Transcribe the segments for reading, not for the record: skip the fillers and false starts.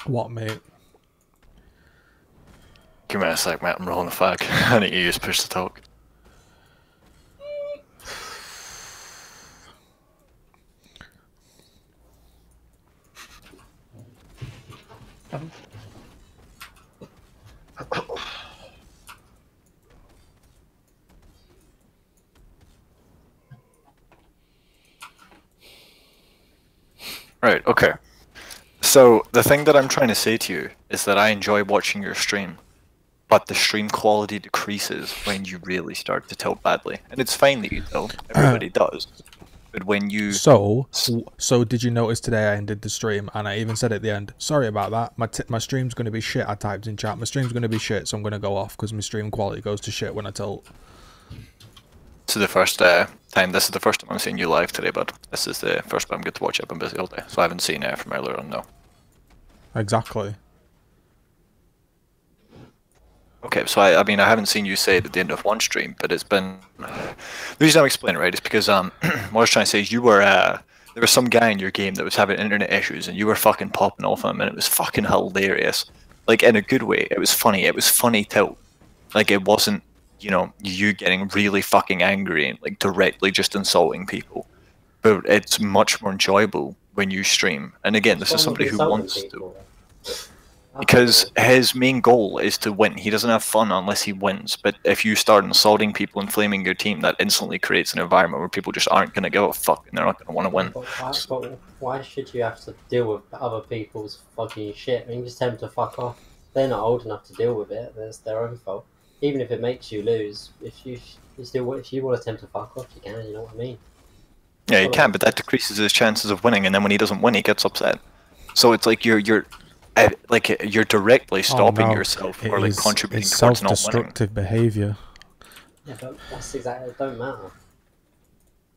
What, mate? Give me a sec, mate. I'm rolling a fag. I need to use push to talk. Right, okay. So, the thing that I'm trying to say to you is that I enjoy watching your stream, but the stream quality decreases when you really start to tilt badly. And it's fine that you tilt, everybody does. But when you. So did you notice today I ended the stream and I even said at the end, sorry about that, my stream's going to be shit. I typed in chat, my stream's going to be shit, so I'm going to go off because my stream quality goes to shit when I tilt. This is the first time. This is the first time I'm seeing you live today, bud. This is the first time I'm good to watch. I've been busy all day, so I haven't seen it from earlier on. No. Exactly. Okay, so I mean, I haven't seen you say it at the end of one stream, but it's been. The reason I'm explaining, right, is because what I was trying to say is you were there was some guy in your game that was having internet issues, and you were fucking popping off him, and it was fucking hilarious, like in a good way. It was funny. It was funny tilt. Like it wasn't, you know, you getting really fucking angry and like directly just insulting people. But it's much more enjoyable when you stream. And again, this is somebody who wants to. Because his main goal is to win. He doesn't have fun unless he wins. But if you start insulting people and flaming your team, that instantly creates an environment where people just aren't going to give a fuck and they're not going to want to win. But why should you have to deal with other people's fucking shit? I mean, just tell them to fuck off. They're not old enough to deal with it. That's their own fault. Even if it makes you lose, if you want to tell them to fuck off, you can. You know what I mean? Yeah, you can, but that decreases his chances of winning. And then when he doesn't win, he gets upset. So it's like you're directly stopping yourself or like contributing it's towards not winning. self-destructive behaviour. Yeah, but that's exactly. It don't matter.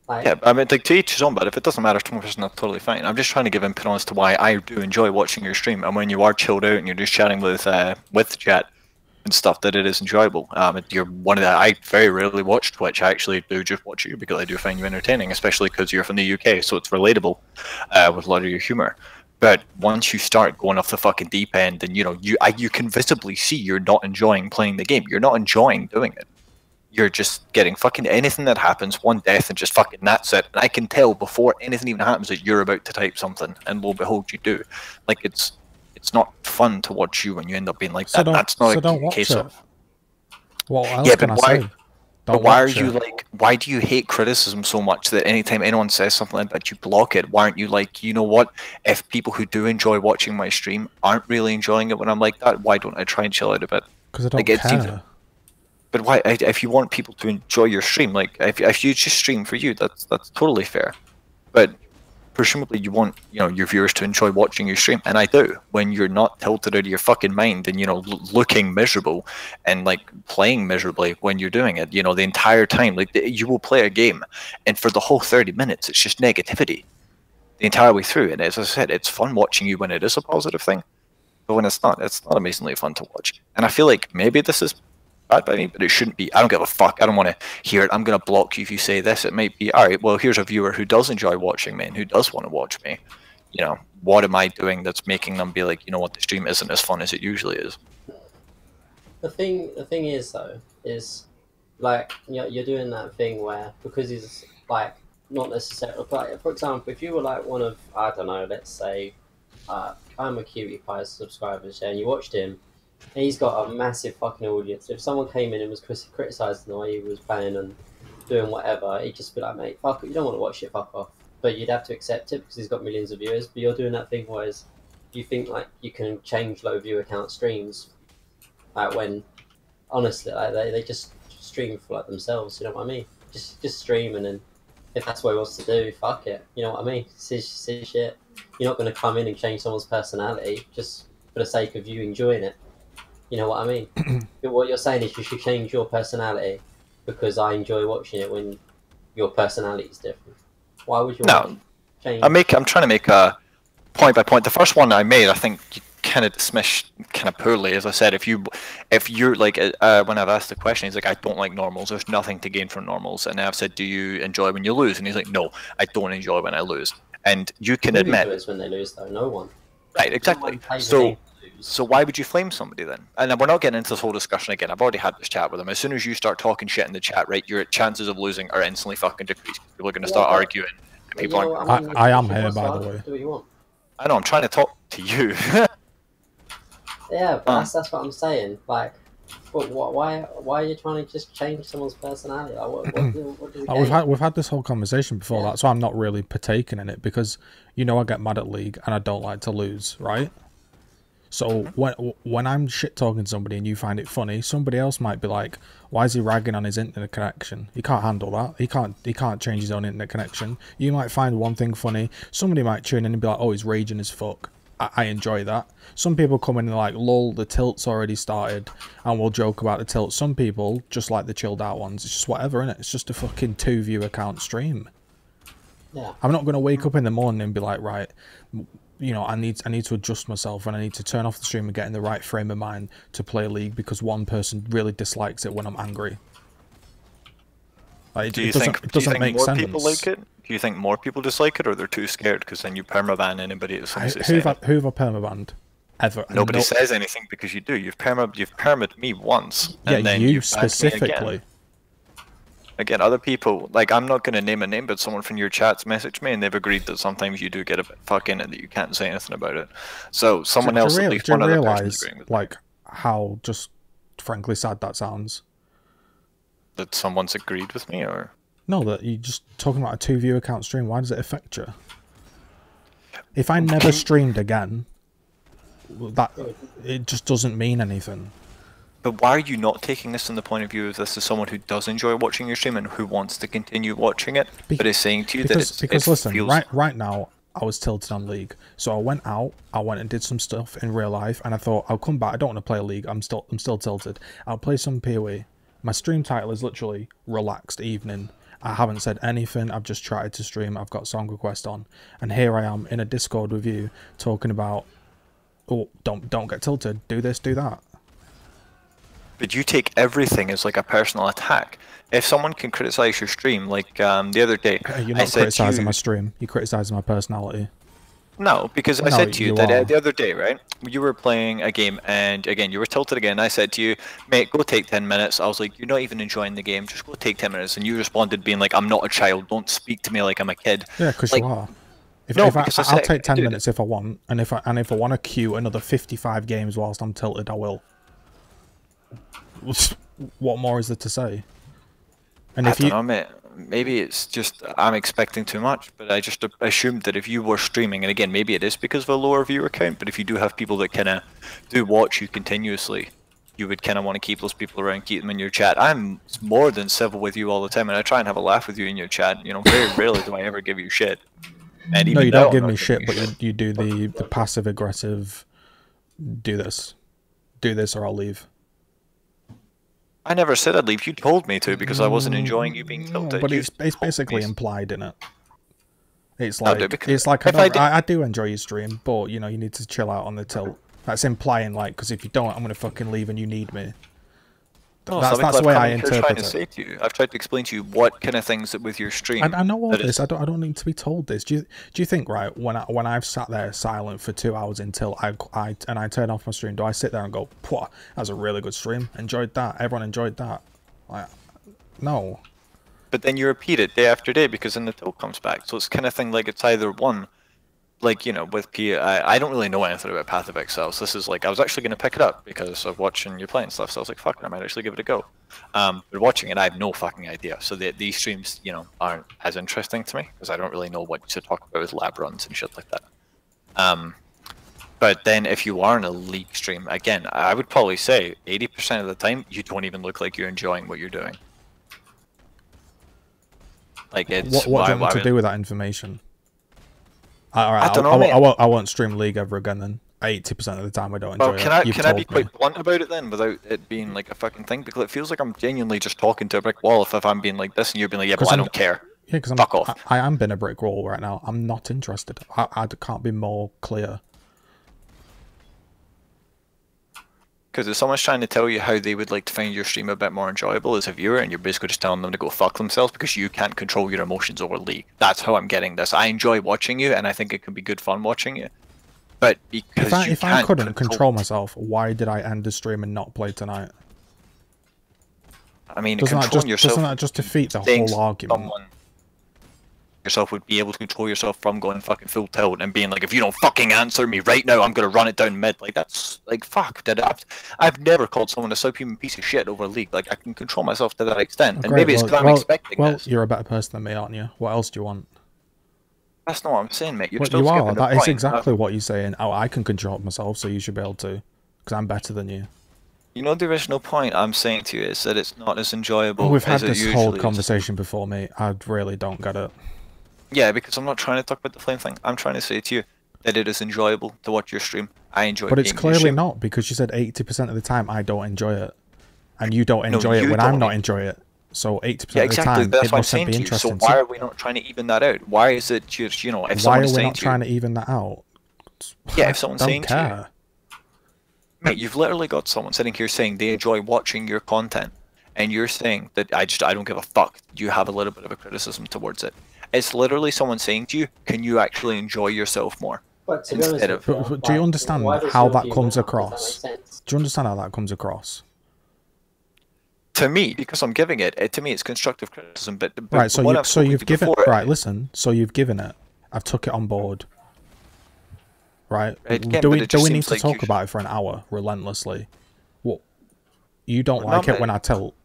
Like, yeah, I mean, like to each his own. But if it doesn't matter to one person, that's totally fine. I'm just trying to give input as to why I do enjoy watching your stream, and when you are chilled out and you're just chatting with chat and stuff, that it is enjoyable. You're one of the. I very rarely watch Twitch. I actually do just watch you because I do find you entertaining, especially because you're from the UK, so it's relatable with a lot of your humor. But once you start going off the fucking deep end, and you know you can visibly see you're not enjoying playing the game. You're not enjoying doing it. You're just getting fucking anything that happens, one death, and just fucking that's it. And I can tell before anything even happens that you're about to type something, and lo and behold, you do. Like it's not fun to watch you when you end up being like that. That's not a case of. What else can I say? But why are you like? Why do you hate criticism so much that anytime anyone says something like that, you block it? Why aren't you like, you know what? If people who do enjoy watching my stream aren't really enjoying it when I'm like that, why don't I try and chill out a bit? Because I don't care. But why? If you want people to enjoy your stream, like if you just stream for you, that's totally fair. But presumably you want, you know, your viewers to enjoy watching your stream, and I do. When you're not tilted out of your fucking mind and, you know, looking miserable and like playing miserably when you're doing it, you know, the entire time, like you will play a game and for the whole 30 minutes it's just negativity the entire way through. And as I said, it's fun watching you when it is a positive thing, but when it's not amazingly fun to watch. And I feel like maybe this is bad by me, but it shouldn't be. I don't give a fuck. I don't want to hear it. I'm going to block you if you say this. It might be, alright, well, here's a viewer who does enjoy watching me and who does want to watch me. You know, what am I doing that's making them be like, you know what, the stream isn't as fun as it usually is? the thing is though, is like you're doing that thing where, because he's like not necessarily, like, for example, if you were like one of, I don't know, let's say I'm a Cutie Pie subscriber, and you watched him, and he's got a massive fucking audience. If someone came in and was criticising the way he was playing and doing whatever, he'd just be like, mate, fuck it, you don't want to watch it, fuck off. But you'd have to accept it because he's got millions of viewers. But you're doing that thing whereas you think like you can change low viewer count streams, like when honestly like they just stream for like themselves. You know what I mean? Just stream, and then if that's what he wants to do, fuck it. You know what I mean? See shit. You're not going to come in and change someone's personality just for the sake of you enjoying it. You know what I mean? What you're saying is you should change your personality because I enjoy watching it when your personality is different. Why would you want to change? I'm trying to make a point by point. The first one I made, I think you kind of dismissed kind of poorly. As I said, if you're like, when I've asked the question, he's like, I don't like normals. There's nothing to gain from normals. And I've said, do you enjoy when you lose? And he's like, no, I don't enjoy when I lose. And you can admit when they lose though, no one. Right, You don't exactly. mind taking So, things to lose. so why would you flame somebody then? And we're not getting into this whole discussion again. I've already had this chat with them. As soon as you start talking shit in the chat, right, your chances of losing are instantly fucking decreased. People are going to start but- arguing, and people You know aren't. what I mean? I am If you here, want by to the way. Do what you want. I know. I'm trying to talk to you. Yeah, but that's what I'm saying. Like, why are you trying to just change someone's personality? Like, what does it gain? We've had this whole conversation before. Yeah. That's why I'm not really partaking in it, because you know I get mad at League and I don't like to lose, right? So when I'm shit talking somebody and you find it funny, somebody else might be like, "Why is he ragging on his internet connection? He can't handle that. He can't change his own internet connection." You might find one thing funny. Somebody might tune in and be like, "Oh, he's raging as fuck." I enjoy that. Some people come in and like, "Lol, the tilt's already started," and we'll joke about the tilt. Some people just like the chilled out ones. It's just whatever, innit? It's just a fucking 2 view account stream. Yeah. I'm not gonna wake up in the morning and be like, right, you know, I need to adjust myself and I need to turn off the stream and get in the right frame of mind to play League because one person really dislikes it when I'm angry. Like, Do you it think doesn't make more sense. people like it? Do you think more people dislike it, or they're too scared because then you permaban anybody as soon as they say Who've I anything? permabanned ever? And Nobody no- says anything because you do. You've permad me once, Yeah, and then you you've banned me specifically. Again, other people, like, I'm not going to name a name, but someone from your chats messaged me and they've agreed that sometimes you do get a bit fucking and that you can't say anything about it. So someone else, at least do you one other person, is realise agreeing with me. like how just frankly sad that sounds? That someone's agreed with me, or No, that you just talking about a 2 view account stream. Why does it affect you? If I never streamed again, that it just doesn't mean anything. but why are you not taking this from the point of view of this as someone who does enjoy watching your stream and who wants to continue watching it, but is saying to you that Because it listen, feels right now I was tilted on League, so I went and did some stuff in real life, and I thought I'll come back. I don't want to play League. I'm still tilted. I'll play some PoE. My stream title is literally relaxed evening. I haven't said anything. I've just tried to stream. I've got song request on, and here I am in a Discord with you talking about, oh, don't get tilted. Do this, do that. But you take everything as like a personal attack. If someone can criticize your stream, like the other day, You're I not said criticizing you, my stream. You're criticizing my personality. No, because I No, said to you you that are. the other day, right? You were playing a game, and again, you were tilted again. I said to you, mate, go take 10 minutes. I was like, you're not even enjoying the game. Just go take 10 minutes. And you responded being like, I'm not a child. Don't speak to me like I'm a kid. Yeah, because Like, you are. no, If because I I'll said, take 10 dude, minutes if I want, and if I want to queue another 55 games whilst I'm tilted, I will. What more is there to say? And I if don't you, know, mate. Maybe it's just I'm expecting too much, but I just assumed that if you were streaming, and again, maybe it is because of a lower viewer count, but if you do have people that kind of do watch you continuously, you would kind of want to keep those people around, keep them in your chat. I'm more than civil with you all the time, and I try and have a laugh with you in your chat. You know, very rarely do I ever give you shit. And no, even you now, don't I'm give not me giving shit, you but you do the passive aggressive. Do this, or I'll leave. I never said I'd leave. You told me to because I wasn't enjoying you being tilted. But You it's told basically me. implied in it. It's No, dude, like because it's like if I do enjoy your stream, but you know you need to chill out on the tilt. That's implying like, because if you don't, I'm gonna fucking leave and you need me. No, That's something the way I I've tried interpret to it. say to you. I've tried to explain to you what kind of things that with your stream. I know all that this. is- I don't need to be told this. Do you think, right, when I've sat there silent for 2 hours until I turn off my stream, do I sit there and go, "Pwah, that was a really good stream. Enjoyed that. Everyone enjoyed that." Like, no. But then you repeat it day after day because then the tilt comes back. So it's kind of thing like it's either one, like, you know, with P, I don't really know anything about Path of Exile. So this is like, I was actually going to pick it up because of watching you play and stuff. So I was like, fuck it, I might actually give it a go. But watching it, I have no fucking idea. So these streams, you know, aren't as interesting to me because I don't really know what to talk about with lab runs and shit like that. But then if you are in a League stream, again, I would probably say 80% of the time, you don't even look like you're enjoying what you're doing. Like, it's What do you why want me to would- do with that information? Alright, I don't know, mate. I won't stream League ever again then. 80% of the time I don't enjoy Well, can I it. You've can I be told me. quite blunt about it then, without it being like a fucking thing? Because it feels like I'm genuinely just talking to a brick wall. If I'm being like this, and you're being like, yeah, but 'Cause I I'm- don't care. Yeah, because Fuck off. I am being a brick wall right now. I'm not interested. I can't be more clear. Because if someone's trying to tell you how they would like to find your stream a bit more enjoyable as a viewer, and you're basically just telling them to go fuck themselves because you can't control your emotions over League. That's how I'm getting this. I enjoy watching you, and I think it can be good fun watching you. But because If I couldn't control myself, why did I end the stream and not play tonight? I mean, Doesn't yourself, that just defeat the whole argument? Yourself would be able to control yourself from going fucking full tilt and being like, if you don't fucking answer me right now, I'm gonna run it down mid. Like, that's like, fuck. I've never called someone a subhuman piece of shit over a league. Like, I can control myself to that extent, and maybe it's because I'm expecting this. Well, you're a better person than me, aren't you? What else do you want? That's not what I'm saying, mate. You are. That is exactly what you're saying. Oh, I can control myself, so you should be able to, because I'm better than you. You know, the original point I'm saying to you is that it's not as enjoyable. We've had as this whole conversation before, mate. I really don't get it. Yeah, because I'm not trying to talk about the flame thing. I'm trying to say to you that it is enjoyable to watch your stream. I enjoy it. But it's clearly not, because you said 80% of the time I don't enjoy it. And you don't enjoy it when I'm not enjoying it. So 80% of the time, that's it what I'm must saying be to you. interesting. So why are we not trying to even that out? Why is it just, you know, if why someone is are we saying not trying to even that out? Yeah, if someone's saying care. to you, mate, you've literally got someone sitting here saying they enjoy watching your content, and you're saying that I don't give a fuck. You have a little bit of a criticism towards it. It's literally someone saying to you, can you actually enjoy yourself more? But to be honest, but do you understand how that comes across? Do you understand how that comes across? To me, because I'm giving it, to me it's constructive criticism. But right, so you've given before, right. Listen, so you've given it. I've took it on board. Right? Again, do we need to talk about it for an hour relentlessly? What? You don't like it when I tilt.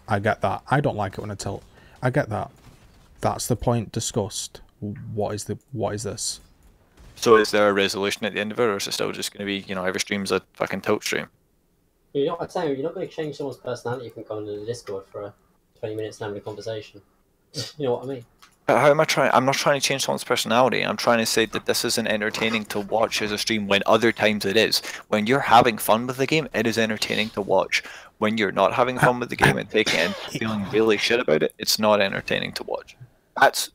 I get that. I don't like it when I tilt. I get that. That's the point discussed. What is this? So is there a resolution at the end of it, or is it still just going to be, you know, every stream's a fucking tilt stream? You know what I'm saying? You're not going to change someone's personality. You can go into the Discord for 20 minutes and having a conversation. You know what I mean? How am I trying? I'm not trying to change someone's personality. I'm trying to say that this isn't entertaining to watch as a stream when other times it is. When you're having fun with the game, it is entertaining to watch. When you're not having fun with the game and taking it and feeling really shit about it, it's not entertaining to watch. That's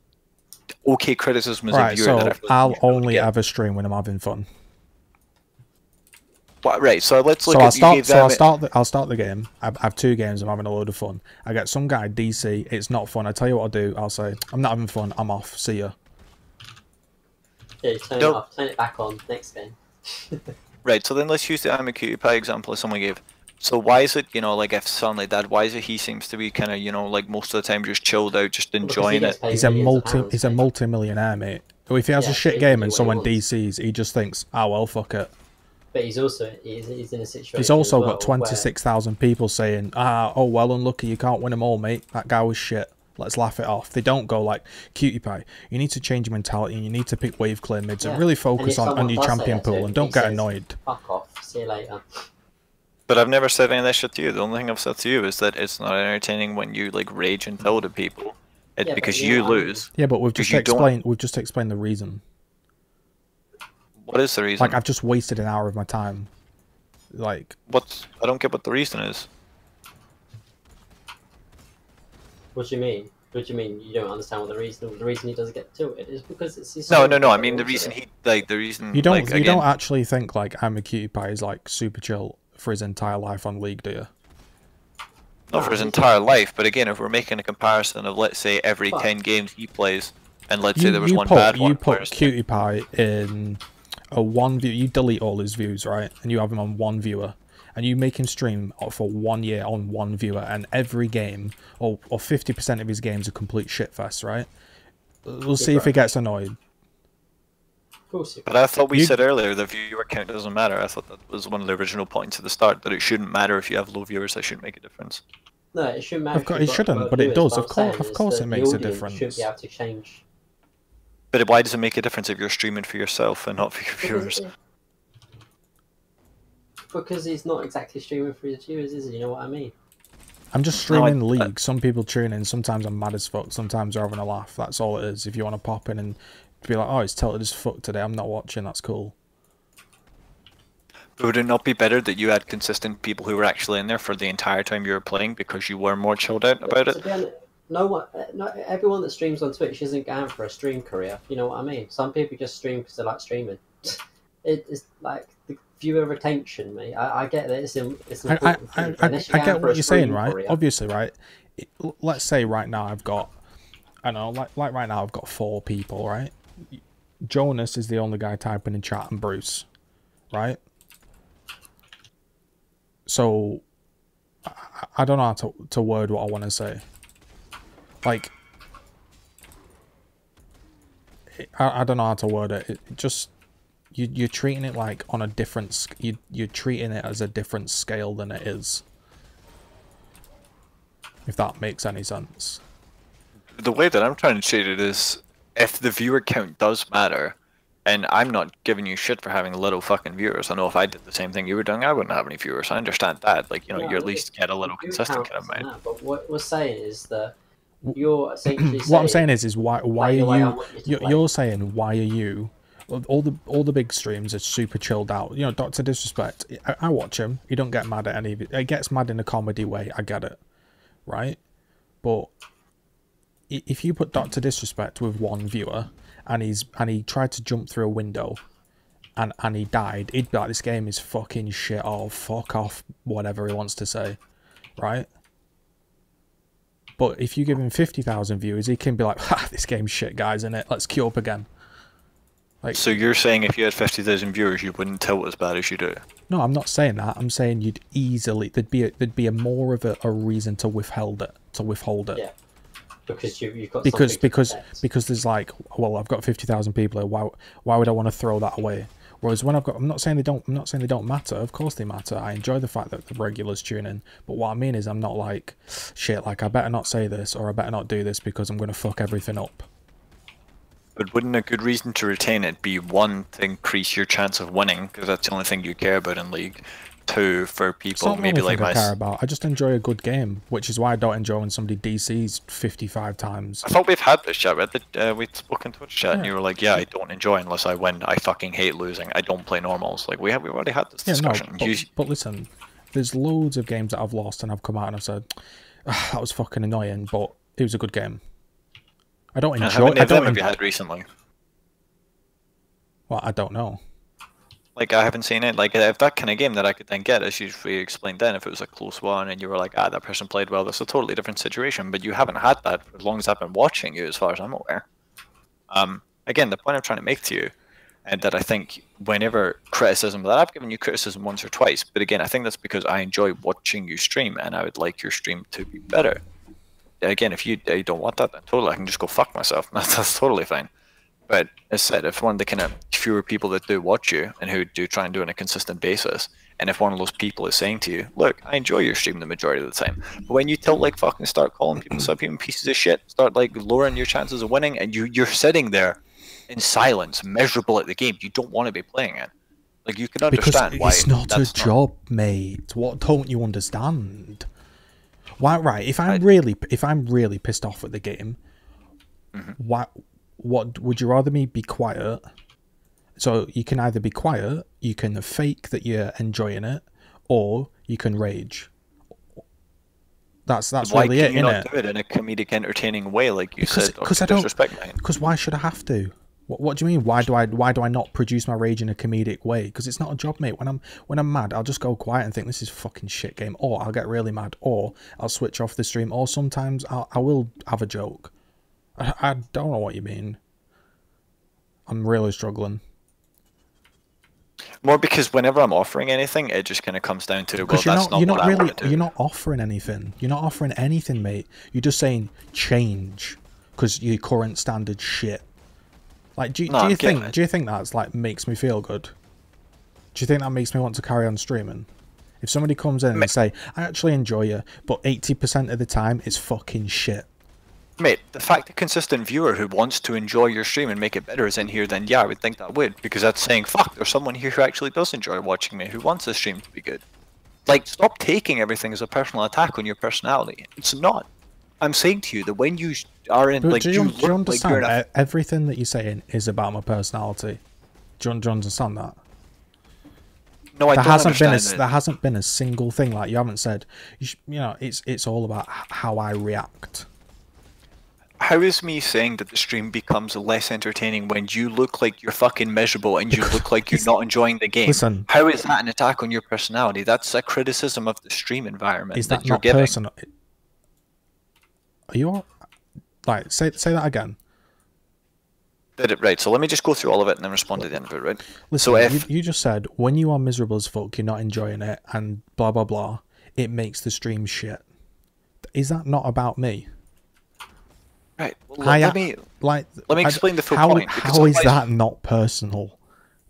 okay criticism as a viewer. Right, so I'll only ever stream when I'm having fun. Well, right, so let's look at... I'll start the game. I have 2 games, I'm having a load of fun. I get some guy, DC, it's not fun. I tell you what I'll do, I'll say, I'm not having fun, I'm off, see ya. Yeah, turn it off, turn it back on, next game. Right, so then let's use the I'm a Cutie Pie example as someone gave. So why is it, you know, like if someone like that, why is it he seems to be kind of, you know, like most of the time just chilled out, just enjoying it? He's a multi-millionaire, mate. If he has a shit game and someone DCs, he just thinks, oh well, fuck it. But he's also he's in a situation. He's also got 26,000 people saying, oh well, unlucky, you can't win them all, mate. That guy was shit. Let's laugh it off. They don't go like, Cutie Pie, you need to change your mentality and you need to pick wave clear mids and really focus on your champion pool and don't get annoyed. Fuck off. See you later. But I've never said any of that shit to you. The only thing I've said to you is that it's not entertaining when you like rage and tell to people. It's because you lose. Yeah, but we've just explained the reason. What is the reason? Like, I've just wasted an hour of my time. Like... I don't get what the reason is. What do you mean? What do you mean you don't understand what the reason he doesn't get tilted is because it's his... No, I mean the reason the reason... You don't actually think, like, I'm a Cutie Pie is, like, super chill for his entire life on League, do you? Not for his entire life, but again, if we're making a comparison of, let's say, every 10 games he plays, and let's say there was one bad one... You put Cutie Pie in... a 1 view, you delete all his views, right? And you have him on 1 viewer. And you make him stream for 1 year on 1 viewer, and every game, or 50% of his games, are complete shitfest, right? We'll see if he gets annoyed. Of course. But I thought we said earlier the viewer count doesn't matter. I thought that was one of the original points at the start, that it shouldn't matter if you have low viewers, that shouldn't make a difference. No, it shouldn't matter. It shouldn't, but it does. Of course it makes a difference. Should be able to change. But why does it make a difference if you're streaming for yourself and not for your viewers? Because he's not exactly streaming for his viewers, is he? You know what I mean? I'm just streaming League. Some people tune in. Sometimes I'm mad as fuck. Sometimes they're having a laugh. That's all it is. If you want to pop in and be like, oh, it's tilted as fuck today, I'm not watching. That's cool. But would it not be better that you had consistent people who were actually in there for the entire time you were playing because you were more chilled out about it? Not everyone that streams on Twitch isn't going for a stream career. You know what I mean? Some people just stream because they like streaming. It's like the viewer retention, mate. I get that it's important. I get what you're saying, right? Career. Obviously, right? Let's say right now I've got, I don't know, like right now I've got 4 people, right? Jonas is the only guy typing in chat and Bruce, right? So I don't know how to word what I want to say. Like, I don't know how to word it. It just you're treating it like on a different. You're treating it as a different scale than it is. If that makes any sense. The way that I'm trying to treat it is, if the viewer count does matter, and I'm not giving you shit for having little fucking viewers. I know if I did the same thing you were doing, I wouldn't have any viewers. I understand that. Like, you know, you at least get a little consistent kind of amount. But what we're saying is that you're essentially saying, what I'm saying is why are you're saying why are you? All the big streams are super chilled out. You know, Dr. Disrespect. I watch him. He don't get mad at any of it. He gets mad in a comedy way. I get it, right? But if you put Dr. Disrespect with one viewer and he tried to jump through a window and he died, he'd be like, this game is fucking shit, oh fuck off, whatever he wants to say, right? But if you give him 50,000 viewers, he can be like, ha, this game's shit, guys, innit? Let's queue up again. Like, so you're saying if you had 50,000 viewers, you wouldn't tilt as bad as you do? No, I'm not saying that. I'm saying you'd easily, there'd be a more of a reason to withhold it. Yeah. Because you've got because there's like, well, I've got 50,000 people here. Why would I want to throw that away? Whereas when I'm not saying they don't matter. Of course they matter. I enjoy the fact that the regulars tune in. But what I mean is I'm not like, shit, like I better not say this or I better not do this because I'm going to fuck everything up. But wouldn't a good reason to retain it be, one, to increase your chance of winning, because that's the only thing you care about in League. Two, for people maybe like I care about. I just enjoy a good game, which is why I don't enjoy when somebody DCs 55 times. I thought we've had this chat, we'd spoken Twitch chat, and you were like, yeah, I don't enjoy unless I win. I fucking hate losing. I don't play normals. Like, we've already had this discussion. No, but listen, there's loads of games that I've lost and I've come out and I've said, oh, that was fucking annoying, but it was a good game. I don't enjoy. How many of them have you had recently? Well, I don't know. Like, I haven't seen it. Like, if that kind of game that I could then get, as you explained then, if it was a close one and you were like, that person played well, that's a totally different situation. But you haven't had that for as long as I've been watching you, as far as I'm aware. Again, the point I'm trying to make to you, and that I think whenever criticism, that I've given you criticism once or twice, but again, I think that's because I enjoy watching you stream, and I would like your stream to be better. Again, if you don't want that, then totally, I can just go fuck myself. That's totally fine. But as said, if one of the kind of fewer people that do watch you and who do try and do it on a consistent basis, and if one of those people is saying to you, look, I enjoy your stream the majority of the time, but when you tilt, like, fucking start calling people subhuman pieces of shit, start like lowering your chances of winning, and you're sitting there in silence, miserable at the game, you don't want to be playing it. Like, you can understand why. It's not a job, mate. What don't you understand? Why? Right? If I'm really pissed off at the game, what would you rather me be quiet? So you can either be quiet, you can fake that you're enjoying it, or you can rage. That's why really can it, you innit? not do it in a comedic, entertaining way, like you said? Because I don't. Because why should I have to? What do you mean? Why do I not produce my rage in a comedic way? Because it's not a job, mate. When I'm mad, I'll just go quiet and think this is a fucking shit game, or I'll get really mad, or I'll switch off the stream, or sometimes I will have a joke. I don't know what you mean. I'm really struggling. More because whenever I'm offering anything, it just kind of comes down to, well, that's not what I want to do. You're not offering anything. You're not offering anything, mate. You're just saying change because your current standard shit. Like, do you think that's like makes me feel good? Do you think that makes me want to carry on streaming? If somebody comes in and say, I actually enjoy you, but 80% of the time it's fucking shit. Mate, the fact a consistent viewer who wants to enjoy your stream and make it better is in here, then yeah, I would think that would. Because that's saying, fuck, there's someone here who actually does enjoy watching me, who wants the stream to be good. Like, stop taking everything as a personal attack on your personality. It's not. I'm saying to you that when you are in, like, do you understand like everything that you're saying is about my personality? Do you understand that? No, I don't understand. There hasn't been a single thing, like, you haven't said, you know, it's all about how I react. How is me saying that the stream becomes less entertaining when you look like you're fucking miserable and you look like you're not enjoying the game? Listen, how is that an attack on your personality? That's a criticism of the stream environment. Is that you're not giving. personal? Are you all... Like, say that again. Right, so let me just go through all of it and then respond to the end of it, right? Listen, So if you just said when you are miserable as fuck, you're not enjoying it, and blah blah blah, it makes the stream shit. Is that not about me? right, well, let me explain the full point. because How is otherwise- that not personal?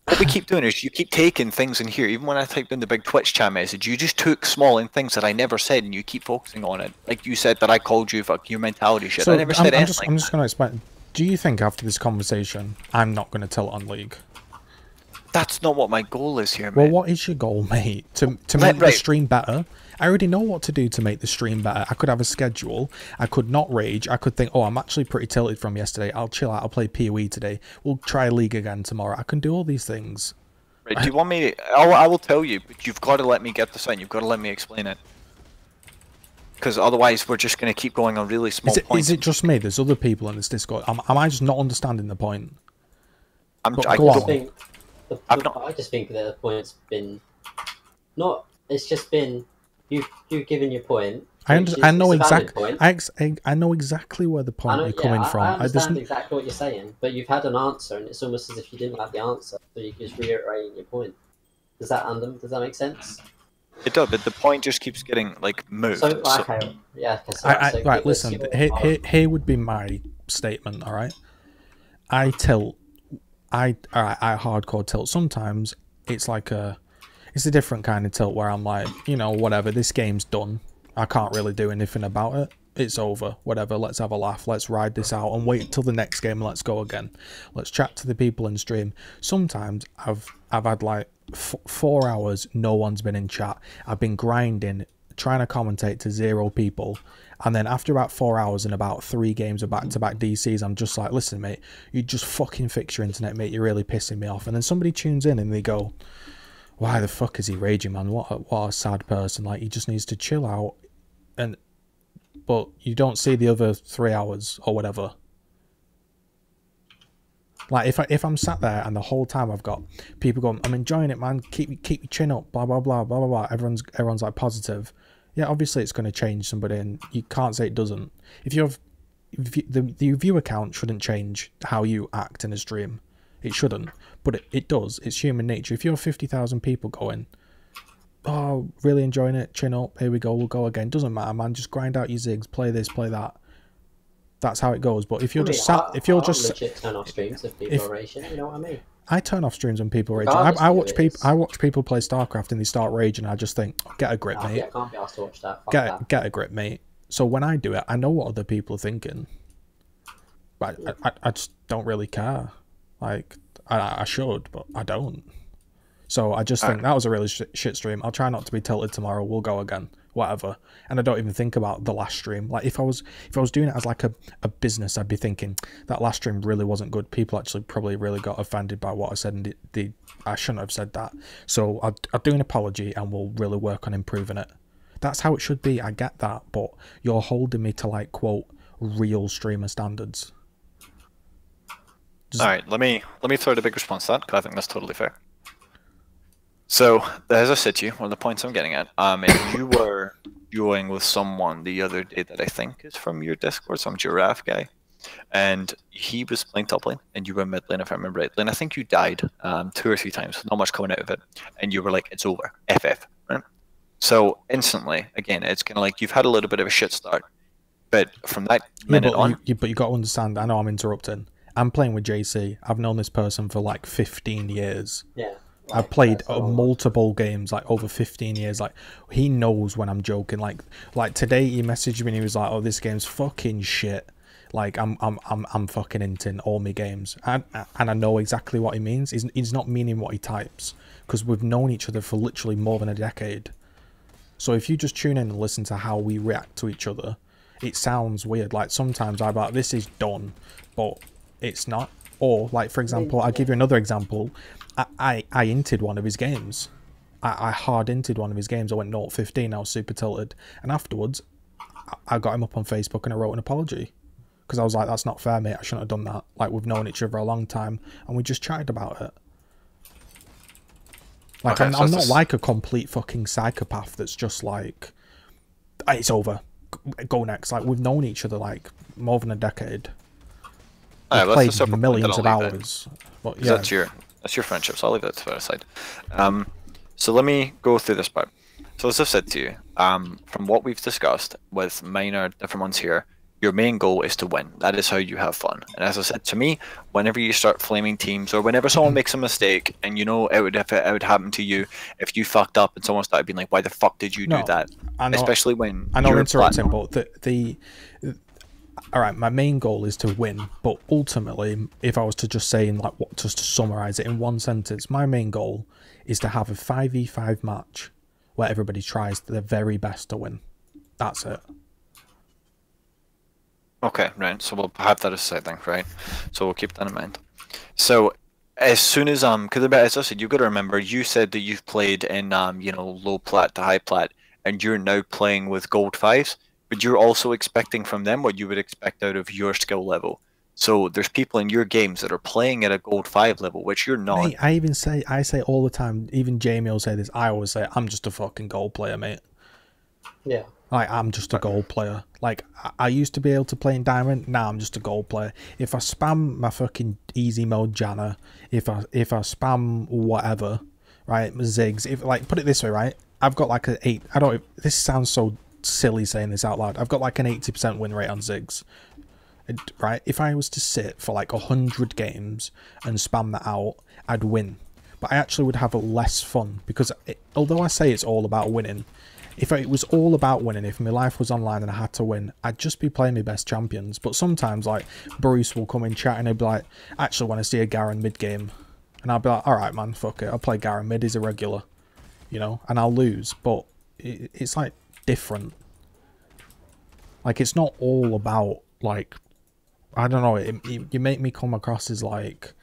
What we keep doing is you keep taking things in here. Even when I typed in the big Twitch chat message, you just took small in things that I never said, and you keep focusing on it. Like you said that I called you fuck your mentality shit. I never said anything. I'm just going to explain. Do you think after this conversation, I'm not going to tilt on League? That's not what my goal is here, Well, man. what is your goal, mate? To make the stream better? I already know what to do to make the stream better. I could have a schedule. I could not rage. I could think, oh, I'm actually pretty tilted from yesterday. I'll chill out. I'll play PoE today. We'll try League again tomorrow. I can do all these things. Right, do you want me to... I will tell you, but you've got to let me get this out. You've got to let me explain it. Because otherwise we're just going to keep going on really small points. Is it just me? There's other people in this Discord. Am I just not understanding the point? I go on. I just think that the point's been not. It's just been you've given your point. I which is- know it's a valid exactly. point. I know exactly where the point you're coming from. I understand exactly what you're saying, but you've had an answer, and it's almost as if you didn't have the answer, so you're just reiterating your point. Does that make sense? It does, but the point just keeps getting, like, moved. So okay, yeah. Okay, so Right, listen. Here would be my statement. All right, I tilt. I hardcore tilt. Sometimes it's it's a different kind of tilt where I'm like, you know, whatever. This game's done. I can't really do anything about it. It's over. Whatever. Let's have a laugh. Let's ride this out and wait till the next game. Let's go again. Let's chat to the people in stream. Sometimes I've had like 4 hours. No one's been in chat. I've been grinding, trying to commentate to 0 people, and then after about 4 hours and about 3 games of back-to-back DCs, I'm just like, listen, mate, you just fucking fix your internet, mate. You're really pissing me off. And then somebody tunes in and they go, why the fuck is he raging, man? What a sad person. Like, he just needs to chill out. But you don't see the other 3 hours or whatever. Like, if I'm sat there and the whole time I've got people going, I'm enjoying it, man. Keep your chin up, blah blah blah blah blah blah. Everyone's like positive. Yeah, obviously it's going to change somebody, and you can't say it doesn't. The view account shouldn't change how you act in a stream. It shouldn't, but it does. It's human nature. If you're 50,000 people going, oh, really enjoying it, chin up, here we go, we'll go again. Doesn't matter, man. Just grind out your zigs, play this, play that. That's how it goes. But if you're legit turn off streams if people are raging, you know what I mean? I turn off streams when people are raging. I watch people play StarCraft and they start raging. And I just think, oh, get a grip, mate. Yeah, I can't be asked to watch that. Get a grip, mate. So when I do it, I know what other people are thinking, but I just don't really care. Like, I should, but I don't. So I just think that was a really shit stream. I'll try not to be tilted tomorrow. We'll go again, whatever. And I don't even think about the last stream. Like, if I was doing it as like a business, I'd be thinking that last stream really wasn't good. People actually probably really got offended by what I said, and I shouldn't have said that. So I'll do an apology, and we'll really work on improving it. That's how it should be. I get that, but you're holding me to, like, quote, real streamer standards. All right, let me throw the big response to that, because I think that's totally fair. So, as I said to you, one of the points I'm getting at, if you were dueling with someone the other day that I think is from your Discord, some giraffe guy, and he was playing top lane, and you were mid lane, if I remember rightly, and I think you died 2 or 3 times, not much coming out of it, and you were like, it's over, FF, right? So, instantly, again, it's kind of like you've had a little bit of a shit start, but from that minute on... But you got to understand, I know I'm interrupting. I'm playing with JC. I've known this person for like 15 years. Yeah. I've played multiple games, like over 15 years. Like, he knows when I'm joking. Like today he messaged me and he was like, "Oh, this game's fucking shit. Like, I'm fucking inting all my games." And I know exactly what he means. He's not meaning what he types, because we've known each other for literally more than a decade. So if you just tune in and listen to how we react to each other, it sounds weird. Like, sometimes I'm like, this is done, but it's not. Or, like, for example, I'll give you another example. I inted one of his games. I hard inted one of his games. I went 0-15. I was super tilted. And afterwards, I got him up on Facebook and I wrote an apology. Because I was like, that's not fair, mate. I shouldn't have done that. Like, we've known each other a long time. And we just chatted about it. Like, okay, I'm not like a complete fucking psychopath that's just like, it's over. Go next. Like, we've known each other, like, more than a decade. Alright, well, played that's a separate point, then millions of I'll leave it. hours. But 'Cause yeah, that's your friendship, so I'll leave that to the side. So let me go through this part. So as I've said to you, from what we've discussed with minor different ones here, your main goal is to win. That is how you have fun. And as I said, to me, whenever you start flaming teams, or whenever someone makes a mistake, and you know it would happen to you if you fucked up and someone started being like, "Why the fuck did you do No, that?" I know, Especially when I know I'm you're interrupting, platinum. but all right, my main goal is to win. But ultimately, if I was to just say in like what, just to summarize it in one sentence, my main goal is to have a 5v5 match where everybody tries their very best to win. That's it. Okay, right. So we'll have that as a side thing, right? So we'll keep that in mind. So as soon as because as I said, you've got to remember, you said that you've played in low plat to high plat, and you're now playing with gold fives, but you're also expecting from them what you would expect out of your skill level. So there's people in your games that are playing at a gold 5 level, which you're not. Mate, I say all the time, even Jamie will say this, I always say, I'm just a fucking gold player, mate. Yeah. Like, I'm just a gold player. Like, I used to be able to play in Diamond, now I'm just a gold player. If I spam my fucking easy mode Janna, if I spam whatever, right, Ziggs, if, like, put it this way, right, I've got like this sounds so silly saying this out loud, I've got like an 80% win rate on Ziggs. Right, if I was to sit for like 100 games and spam that out, I'd win. But I actually would have less fun because although I say it's all about winning, if it was all about winning, if my life was online and I had to win, I'd just be playing my best champions. But sometimes, like, Bruce will come in chat and he'll be like, actually want to see a Garen mid game. And I'll be like, alright man, fuck it, I'll play Garen mid, he's a regular. You know, and I'll lose. But it's like different. Like, it's not all about, like, I don't know, you make me come across as like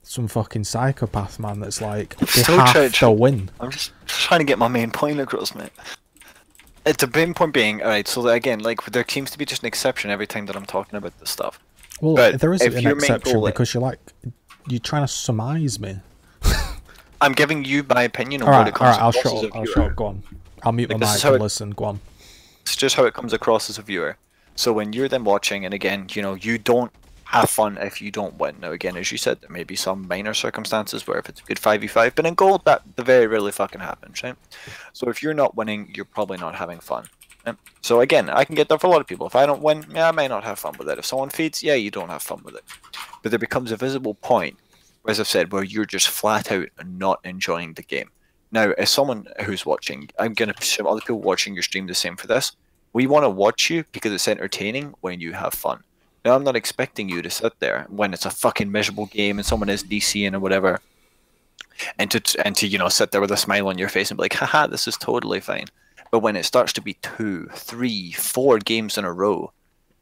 some fucking psychopath, man, that's like, they have to win. I'm just trying to get my main point across, mate. The main point being, alright, so again, like, there seems to be just an exception every time that I'm talking about this stuff. Well, but there is an exception because you're trying to surmise me. I'm giving you my opinion on what it comes across as a viewer. I'll shut up, go on. I'll mute my mic and listen, go on. It's just how it comes across as a viewer. So when you're then watching, and again, you don't have fun if you don't win. Now again, as you said, there may be some minor circumstances where if it's a good 5v5, but in gold, that very rarely fucking happens, right? So if you're not winning, you're probably not having fun. Right? So again, I can get that for a lot of people. If I don't win, yeah, I may not have fun with it. If someone feeds, yeah, you don't have fun with it. But there becomes a visible point, as I've said, where you're just flat out not enjoying the game. Now, as someone who's watching, I'm going to assume other people watching your stream the same for this. We want to watch you because it's entertaining when you have fun. Now, I'm not expecting you to sit there when it's a fucking miserable game and someone is DCing or whatever, and to sit there with a smile on your face and be like, haha, this is totally fine. But when it starts to be 2, 3, 4 games in a row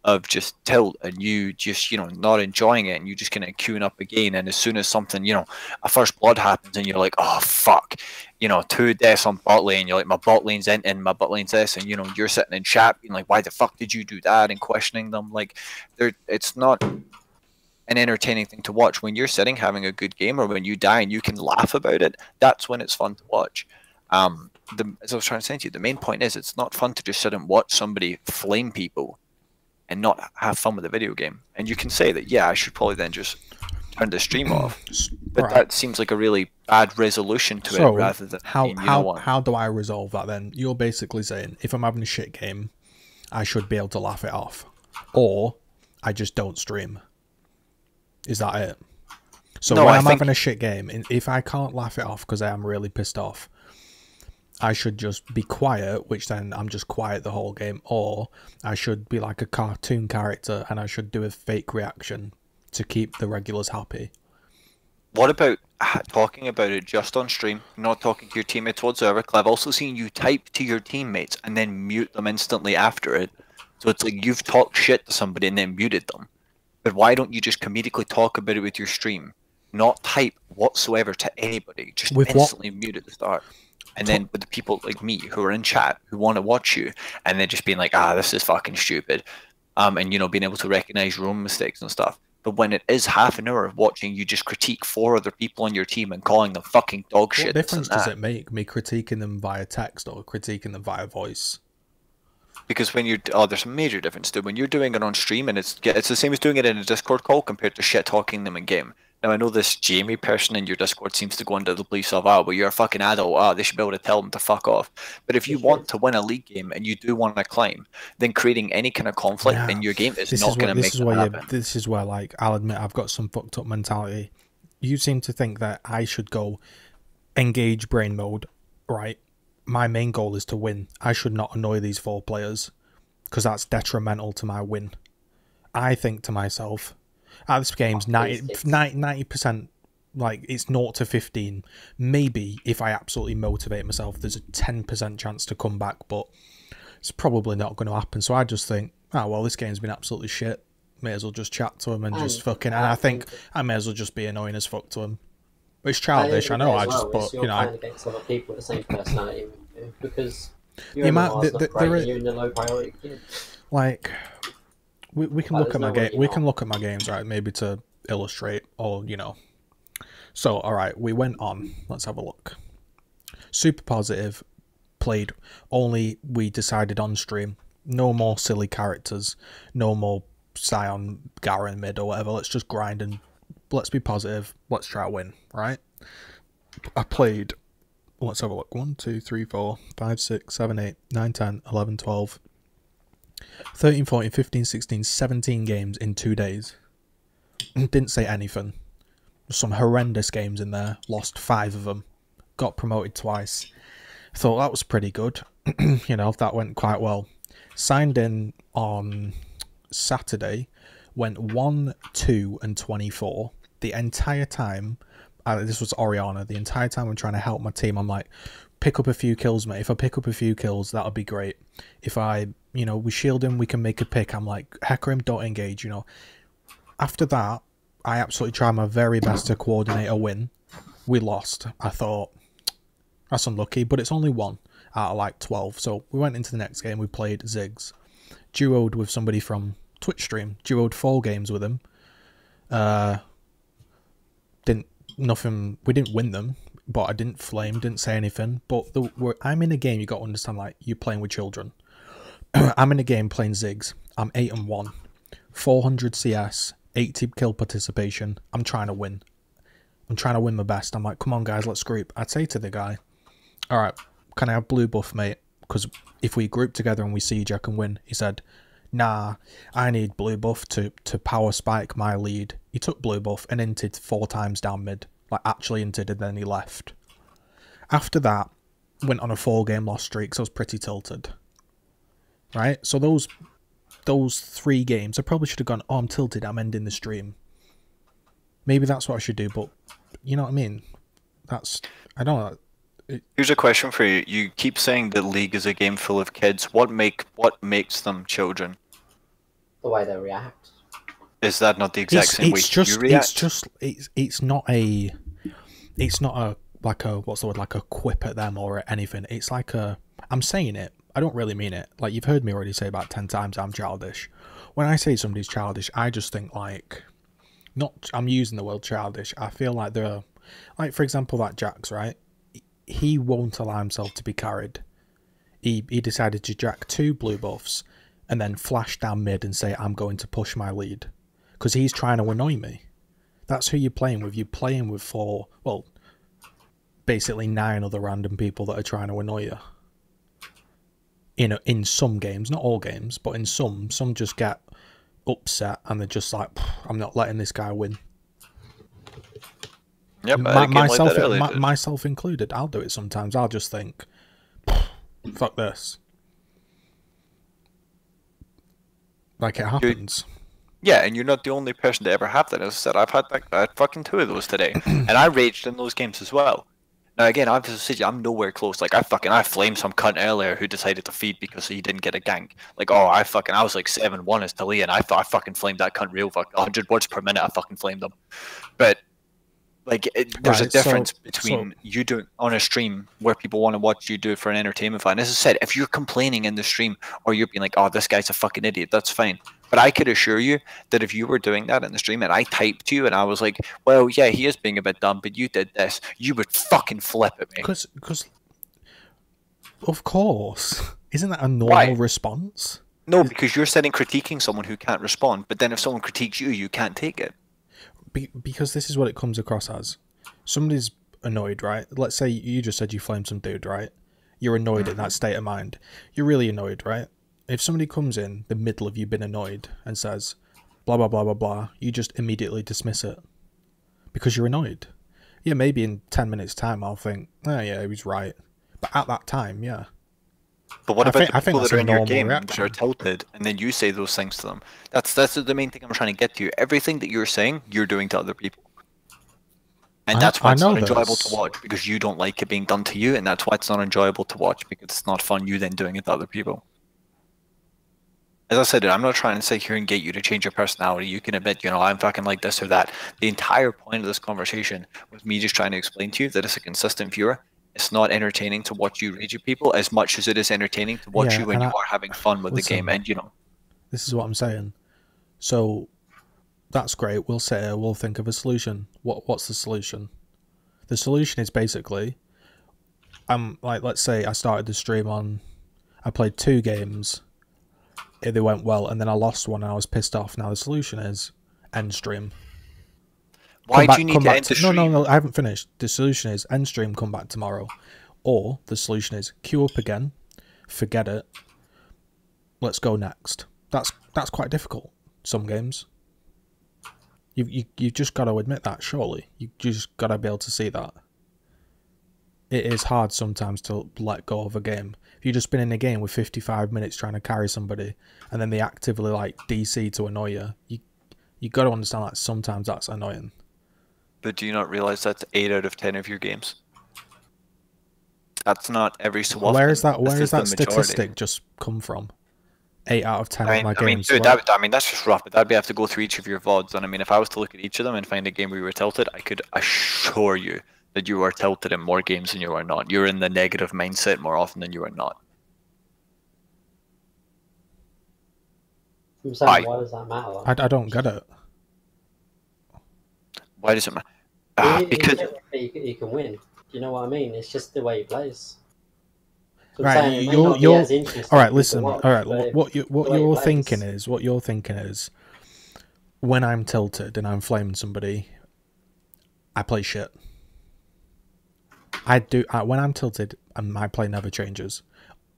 of just tilt and you just, not enjoying it and you just kind of queuing up again, and as soon as something, a first blood happens and you're like, oh fuck, 2 deaths on bot lane, you're like, my bot lane's in and my bot lane's this, and you're sitting in chat being like, why the fuck did you do that, and questioning them. Like, it's not an entertaining thing to watch. When you're sitting having a good game, or when you die and you can laugh about it, that's when it's fun to watch. As I was trying to say to you, the main point is it's not fun to just sit and watch somebody flame people and not have fun with the video game. And you can say that, yeah, I should probably then just turn the stream off. But that seems like a really bad resolution to it, rather than how do I resolve that then? You're basically saying if I'm having a shit game, I should be able to laugh it off, or I just don't stream. Is that it? So when I'm having a shit game, if I can't laugh it off because I am really pissed off, I should just be quiet, which then I'm just quiet the whole game, or I should be like a cartoon character and I should do a fake reaction to keep the regulars happy. What about talking about it just on stream, not talking to your teammates whatsoever? Because I've also seen you type to your teammates and then mute them instantly after it. So it's like you've talked shit to somebody and then muted them. But why don't you just comedically talk about it with your stream? Not type whatsoever to anybody, just instantly mute at the start. And then with the people like me who are in chat who want to watch you, and then just being like, this is fucking stupid, and being able to recognize your own mistakes and stuff. But when it is half an hour of watching you just critique 4 other people on your team and calling them fucking dog shit, what difference does it make me critiquing them via text or critiquing them via voice? Because when there's a major difference too. When you're doing it on stream, and it's the same as doing it in a Discord call compared to shit talking them in game. Now I know this Jamie person in your Discord seems to go into the beliefs of, but you're a fucking adult, they should be able to tell them to fuck off. But if you want to win a league game and you do want to climb, then creating any kind of conflict in your game is not going to make that happen. This is where, like, I'll admit I've got some fucked up mentality. You seem to think that I should go engage brain mode, right? My main goal is to win. I should not annoy these 4 players because that's detrimental to my win. I think to myself, this game's 90%, like, it's 0 to 15. Maybe if I absolutely motivate myself, there's a 10% chance to come back, but it's probably not going to happen. So I just think, oh, well, this game's been absolutely shit. May as well just chat to him and just fucking... And I think I may as well just be annoying as fuck to him. It's childish, I know. But you know, playing against other people with the same personality because you're in the low priority kid. Like, we can look at my game. We can look at my games, right? Maybe to illustrate, or you know. So, all right, we went on. Let's have a look. Super positive. Played only. We decided on stream. No more silly characters. No more Sion, Garen mid or whatever. Let's just grind and let's be positive. Let's try to win, right? I played, let's have a look. 1, 2, 3, 4, 5, 6, 7, 8, 9, 10, 11, 12, 13, 14, 15, 16, 17 games in 2 days. Didn't say anything. Some horrendous games in there. Lost 5 of them. Got promoted twice. Thought that was pretty good. You know, that went quite well. Signed in on Saturday, went 1, 2, and 24. The entire time, this was Oriana, the entire time I'm trying to help my team, I'm like, pick up a few kills, mate. If I pick up a few kills, that'll be great. If I, you know, we shield him, we can make a pick. I'm like, hecker him, don't engage, you know. After that, I absolutely tried my very best to coordinate a win. We lost. I thought, that's unlucky, but it's only 1 out of like 12. So we went into the next game, we played Ziggs. Duoed with somebody from Twitch stream. Duoed 4 games with him. We didn't win them, but I didn't flame, didn't say anything. But I'm in a game, you got to understand, like, you're playing with children. I'm in a game playing Ziggs. I'm 8 and 1, 400 CS, 80 kill participation. I'm trying to win. I'm trying to win my best. I'm like, come on, guys, let's group. I'd say to the guy, all right, can I have blue buff, mate? Because if we group together and we siege, I can win. He said, nah, I need blue buff to power spike my lead. He took blue buff and inted 4 times down mid. Like, actually inted, and then he left. After that, went on a 4-game loss streak, so I was pretty tilted. Right? So those 3 games, I probably should have gone, oh, I'm tilted, I'm ending the stream. Maybe that's what I should do, but you know what I mean? I don't know. Here's a question for you. You keep saying that League is a game full of kids. What makes them children? The way they react. Is that not the exact same way you react? It's not a like a, what's the word, like a quip at them or anything. It's like I'm saying it. I don't really mean it. Like, you've heard me already say about 10 times I'm childish. When I say somebody's childish, I just think, like, I'm using the word childish. I feel like they're, like, for example, that Jax, right? He won't allow himself to be carried. He decided to jack 2 blue buffs and then flash down mid and say, I'm going to push my lead. Because he's trying to annoy me. That's who you're playing with. You're playing with 4, well, basically 9 other random people that are trying to annoy you. In some games, not all games, but in some just get upset and they're just like, I'm not letting this guy win. Yep, myself included. I'll do it sometimes. I'll just think, fuck this. Like, it happens. Yeah, and you're not the only person to ever have that. As I said, I had fucking 2 of those today, and I raged in those games as well. Now again, I'm nowhere close. Like, I flamed some cunt earlier who decided to feed because he didn't get a gank. Like, oh, I was like 7-1 as Talia, and I fucking flamed that cunt real 100 words per minute. I fucking flamed them, but. Like, there's a difference between you doing on a stream where people want to watch you do it for an entertainment value. As I said, if you're complaining in the stream or you're being like, oh, this guy's a fucking idiot, that's fine. But I could assure you that if you were doing that in the stream and I typed you and I was like, well, yeah, he is being a bit dumb, but you did this, you would fucking flip at me. Because of course. Isn't that a normal response? No, because you're sitting critiquing someone who can't respond, but then if someone critiques you, you can't take it. Because this is what it comes across as. Somebody's annoyed, right? Let's say you just said you flamed some dude, right? You're annoyed in that state of mind. You're really annoyed, right? If somebody comes in the middle of you being annoyed and says, blah, blah, blah, blah, blah, you just immediately dismiss it. Because you're annoyed. Yeah, maybe in 10 minutes' time I'll think, oh yeah, he was right. But at that time, yeah. But what about the people that are in your game reaction. that are tilted, and then you say those things to them? That's the main thing I'm trying to get to. Everything that you're saying, you're doing to other people. And that's why it's not enjoyable to watch, because you don't like it being done to you, and that's why it's not enjoyable to watch, because it's not fun you then doing it to other people. As I said, I'm not trying to sit here and get you to change your personality. You can admit, I'm fucking like this or that. The entire point of this conversation was me just trying to explain to you that as a consistent viewer, it's not entertaining to watch you rage at people as much as it is entertaining to watch you when you are having fun with the game. And this is what I'm saying. So that's great. We'll sit here, we'll think of a solution. What's the solution? The solution is basically, like, let's say I started the stream I played 2 games. They went well, and then I lost one and I was pissed off. Now the solution is end stream. Why do you need to end the stream? No, I haven't finished. The solution is end stream, come back tomorrow. Or the solution is queue up again, forget it, let's go next. That's quite difficult, some games. You just got to admit that, surely. You just got to be able to see that. It is hard sometimes to let go of a game. If you've just been in a game with 55 minutes trying to carry somebody, and then they actively like DC to annoy you got to understand that sometimes that's annoying. But do you not realize that's 8 out of 10 of your games? That's not every so often. Where is that statistic just come from? 8 out of 10 of my games. Dude, that's just rough, but that'd be have to go through each of your VODs. And I mean, if I was to look at each of them and find a game where you were tilted, I could assure you that you are tilted in more games than you are not. You're in the negative mindset more often than you are not. I'm saying, why does that matter? I don't get it. Why does it matter? Because you can win. You know what I mean? It's just the way he plays. So right, you're all right. Listen, all right. What you're thinking is, when I'm tilted and I'm flaming somebody, I play shit. When I'm tilted, my play never changes.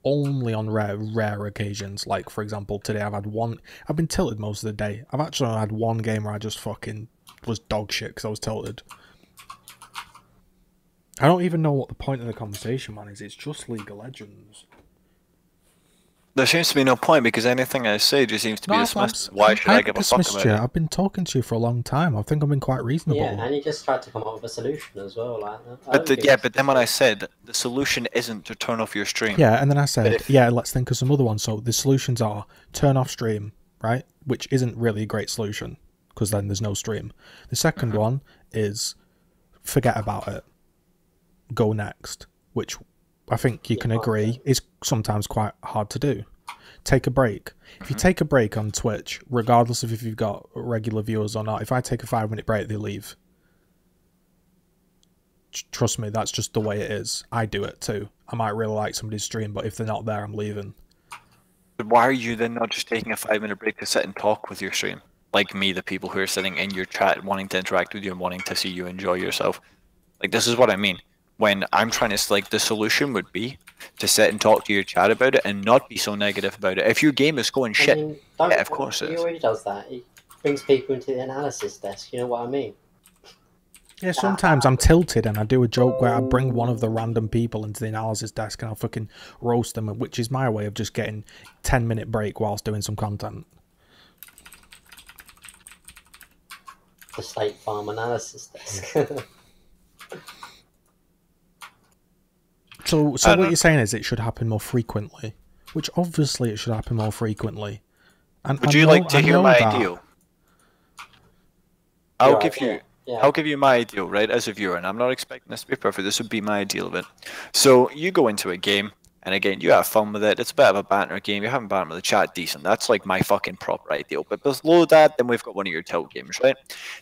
Only on rare occasions, like for example today, I've been tilted most of the day. I've actually had one game where I just fucking was dog shit because I was tilted. I don't even know what the point of the conversation, man, is. It's just League of Legends. There seems to be no point, because anything I say just seems to be dismissed. Why should I give a fuck about it? I've been talking to you for a long time. I think I've been quite reasonable. Yeah, and you just tried to come up with a solution as well, like that. But then when I said the solution isn't to turn off your stream. Yeah, and then I said, let's think of some other ones. So the solutions are turn off stream, right? Which isn't really a great solution, because then there's no stream. The second one is forget about it. Go next, which I think you can agree is sometimes quite hard to do. Take a break. If you take a break on Twitch, regardless of if you've got regular viewers or not, if I take a 5-minute break, they leave. Trust me, that's just the way it is. I do it too. I might really like somebody's stream, but if they're not there, I'm leaving. But why are you then not just taking a 5-minute break to sit and talk with your stream? Like me, the people who are sitting in your chat, wanting to interact with you and wanting to see you enjoy yourself. Like, this is what I mean. When I'm trying to, the solution would be to sit and talk to your chat about it and not be so negative about it. If your game is going shit, yeah, of course it is. He already does that. He brings people into the analysis desk, you know what I mean? Yeah, sometimes I'm tilted and I do a joke where I bring one of the random people into the analysis desk and I'll fucking roast them, which is my way of just getting 10-minute break whilst doing some content. The State Farm analysis desk. So what you're saying is it should happen more frequently, which obviously it should happen more frequently. And would you like to hear my ideal? I'll give you my ideal, right, as a viewer, and I'm not expecting this to be perfect. This would be my ideal of it. So you go into a game, And again, you have fun with it. It's a bit of a banter game. You're having banter with the chat, decent. That's like my fucking proper ideal. But below that, then we've got one of your tilt games, right?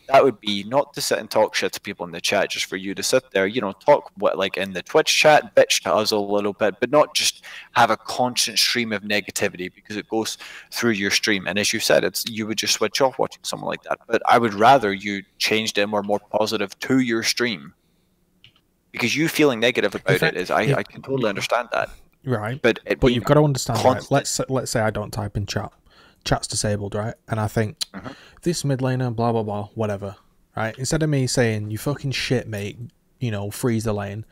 That would be not to sit and talk shit to people in the chat, just for you to sit there, you know, talk what like in the Twitch chat, bitch to us a little bit, but not just have a constant stream of negativity because it goes through your stream. And as you said, it's you would just switch off watching someone like that. But I would rather you changed it more positive to your stream. Because you feeling negative about it is, I can totally understand that. Right. But you've got to understand, right? Let's say I don't type in chat. Chat's disabled, right? And I think, this mid laner, blah, blah, blah, whatever, right? Instead of me saying, you fucking shit, mate, you know, freeze the lane,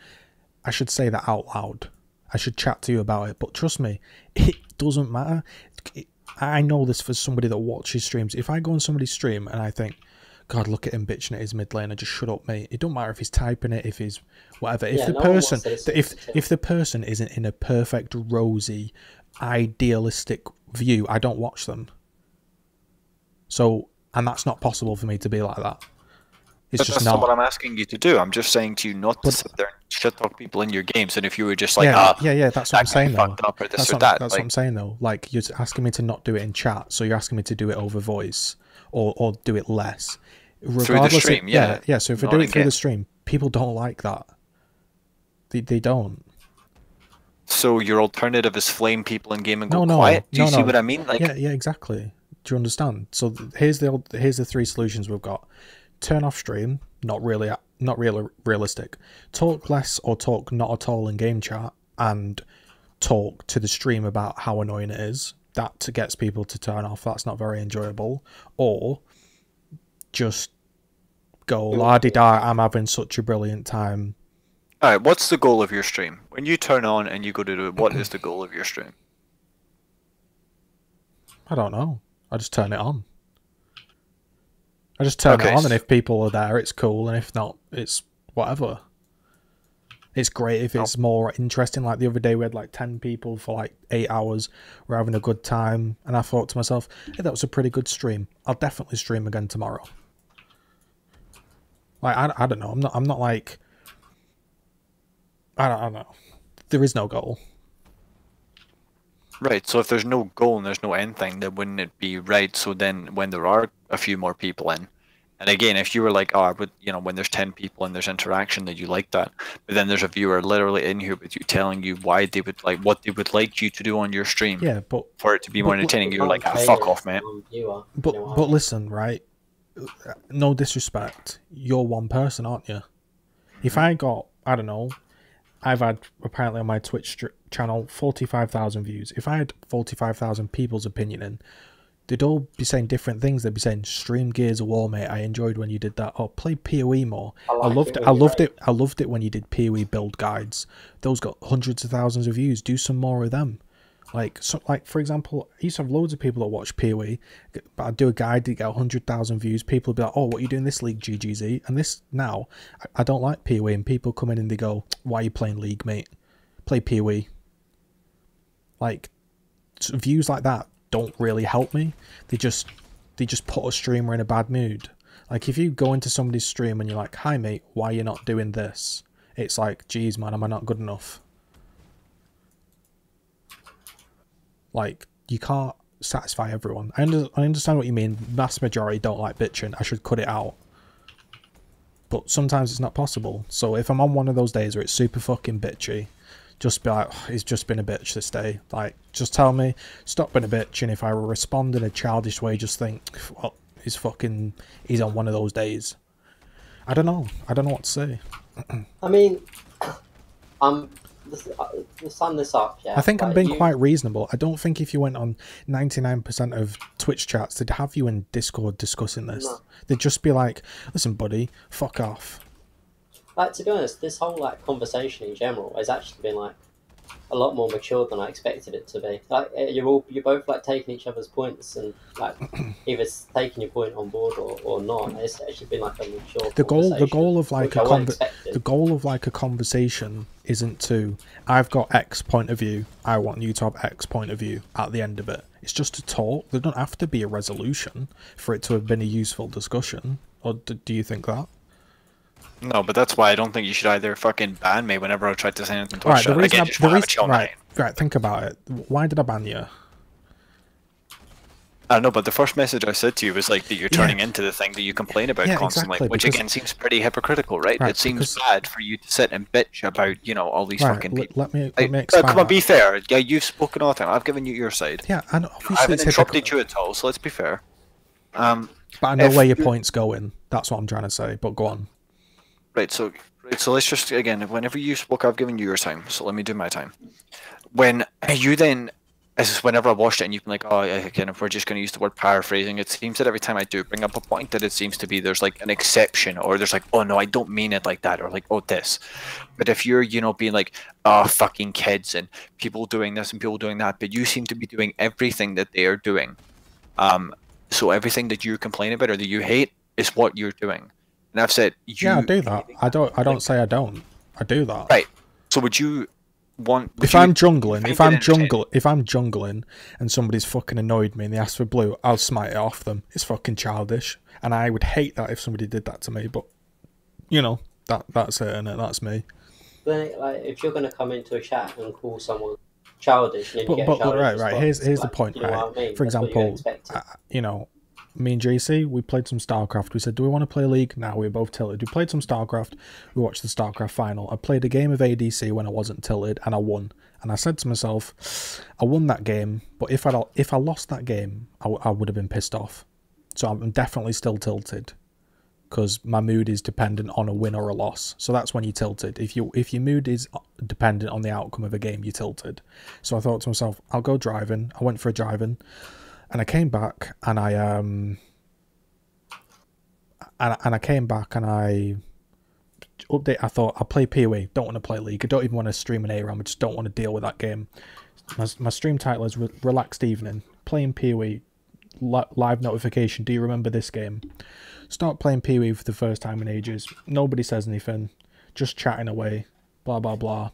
I should say that out loud. I should chat to you about it. But trust me, it doesn't matter. I know this for somebody that watches streams. If I go on somebody's stream and I think, God, look at him bitching at his mid laner, just shut up, mate. It don't matter if he's typing it, if he's whatever. If the person, if the person isn't in a perfect, rosy, idealistic view, I don't watch them. So, and that's not possible for me to be like that. It's just that's not what I'm asking you to do. I'm just saying to you not to sit there and shit talk people in your games. And if you were just like, yeah, that's what I'm saying though. That's what I'm saying though. Like, you're asking me to not do it in chat, so you're asking me to do it over voice or do it less. Regardless through the stream, yeah. So if I do it through the stream, people don't like that. They don't. So your alternative is flame people in game and go quiet? Do you see what I mean? Like, yeah, exactly. Do you understand? So here's the three solutions we've got. Turn off stream, not really realistic. Talk less or talk not at all in game chat, and talk to the stream about how annoying it is. That gets people to turn off. That's not very enjoyable. Or just go, la-di-da, I'm having such a brilliant time. Alright, what's the goal of your stream? When you turn on and you go to do it, what is the goal of your stream? I don't know. I just turn it on. I just turn it on, and if people are there, it's cool, and if not, it's whatever. It's great if it's more interesting. Like the other day, we had like 10 people for like 8 hours. We're having a good time, and I thought to myself, hey, that was a pretty good stream. I'll definitely stream again tomorrow. Like, I don't know. I'm not like... I don't know. There is no goal. Right, so if there's no goal and there's no end thing, then wouldn't it be right? So then when there are a few more people in, and again, if you were like, oh, I would, you know, when there's 10 people and there's interaction, that you like that, but then there's a viewer literally in here with you telling you why they would like, what they would like you to do on your stream. Yeah, but for it to be more entertaining, you're like, fuck off, man. But listen, right? No disrespect. You're one person, aren't you? If I got, I don't know, I've had apparently on my Twitch channel 45,000 views. If I had 45,000 people's opinion in, they'd all be saying different things. They'd be saying, "Stream Gears of War, mate. I enjoyed when you did that." Or play PoE more. I loved it when you did PoE build guides. Those got hundreds of thousands of views. Do some more of them. Like for example, I used to have loads of people that watch PoE, but I'd do a guide to get 100,000 views. People would be like, "Oh, what are you doing this league, GGZ?" And this now, I don't like PoE, and people come in and they go, "Why are you playing League, mate? Play PoE." Like, views like that don't really help me. They just put a streamer in a bad mood. Like, if you go into somebody's stream and you're like, "Hi, mate, why are you not doing this?" It's like, "Geez, man, am I not good enough?" Like, you can't satisfy everyone. I understand what you mean. Mass majority don't like bitching. I should cut it out. But sometimes it's not possible. So if I'm on one of those days where it's super fucking bitchy, just be like, oh, he's just been a bitch this day. Like, just tell me, stop being a bitch. And if I respond in a childish way, just think, well, he's on one of those days. I don't know. I don't know what to say. I mean, to sum this up, yeah. I think I'm being quite reasonable. I don't think if you went on 99% of Twitch chats, they'd have you in Discord discussing this. No. They'd just be like, "Listen, buddy, fuck off." Like, to be honest, this whole like conversation in general has actually been like a lot more mature than I expected it to be. Like, you're both like taking each other's points and like either taking your point on board or not. It's actually been like a mature. The goal of like a conversation isn't to, I've got X point of view, I want you to have X point of view at the end of it. It's just to talk. There don't have to be a resolution for it to have been a useful discussion. Or do you think that? No, but that's why I don't think you should either fucking ban me whenever I try to say anything to Right, the chat. reason Again, I, just the wanna have a reason, chill right, night. right, think about it. Why did I ban you? I know, but the first message I said to you was like that you're Yeah. turning into the thing that you complain about Yeah, constantly, exactly, which because- again seems pretty hypocritical, right? Right, It seems because- bad for you to sit and bitch about, you know, all these Right, fucking let people. me Like, expand. come on, that. be fair. Yeah, you've spoken all the time. I've given you your side. Yeah, and I obviously haven't it's interrupted hypocritical. you at all, so let's be fair. But I know if where your you- point's going. That's what I'm trying to say. But go on. Right, so let's just again, whenever you spoke, I've given you your time, so let me do my time. When you then, as whenever I watched it, and you've been like, oh, again, if we're just going to use the word paraphrasing, it seems that every time I do bring up a point, that it seems to be there's like an exception, or there's like, oh no, I don't mean it like that, or like, oh this. But if you're, you know, being like, oh fucking kids and people doing this and people doing that, but you seem to be doing everything that they are doing. So everything that you complain about or that you hate is what you're doing. And I've said, Yeah, I do that. I don't say I don't. I do that. Right. So would you want? If I'm jungling, entertaining? if I'm jungling and somebody's fucking annoyed me and they ask for blue, I'll smite it off them. It's fucking childish, and I would hate that if somebody did that to me. But you know, that's it, innit? That's me. Then, like, if you're going to come into a chat and call someone childish, and then you get a But childish right. response, Here's the like, point, you know right? what I mean? For That's what you're example, expecting. you know, me and JC, we played some StarCraft. We said, do we want to play League? Now we were both tilted. We played some StarCraft. We watched the StarCraft final. I played a game of ADC when I wasn't tilted, and I won. And I said to myself, I won that game, but if I lost that game, I would have been pissed off. So I'm definitely still tilted, because my mood is dependent on a win or a loss. So that's when you're tilted. If your mood is dependent on the outcome of a game, you're tilted. So I thought to myself, I'll go driving. I went for a driving. And I came back and I came back and I update. I thought I'll play PoE. Don't want to play League. I don't even want to stream an ARAM. I just don't want to deal with that game. My stream title is Relaxed Evening. Playing PoE. Live notification. Do you remember this game? Start playing PoE for the first time in ages. Nobody says anything. Just chatting away. Blah blah blah.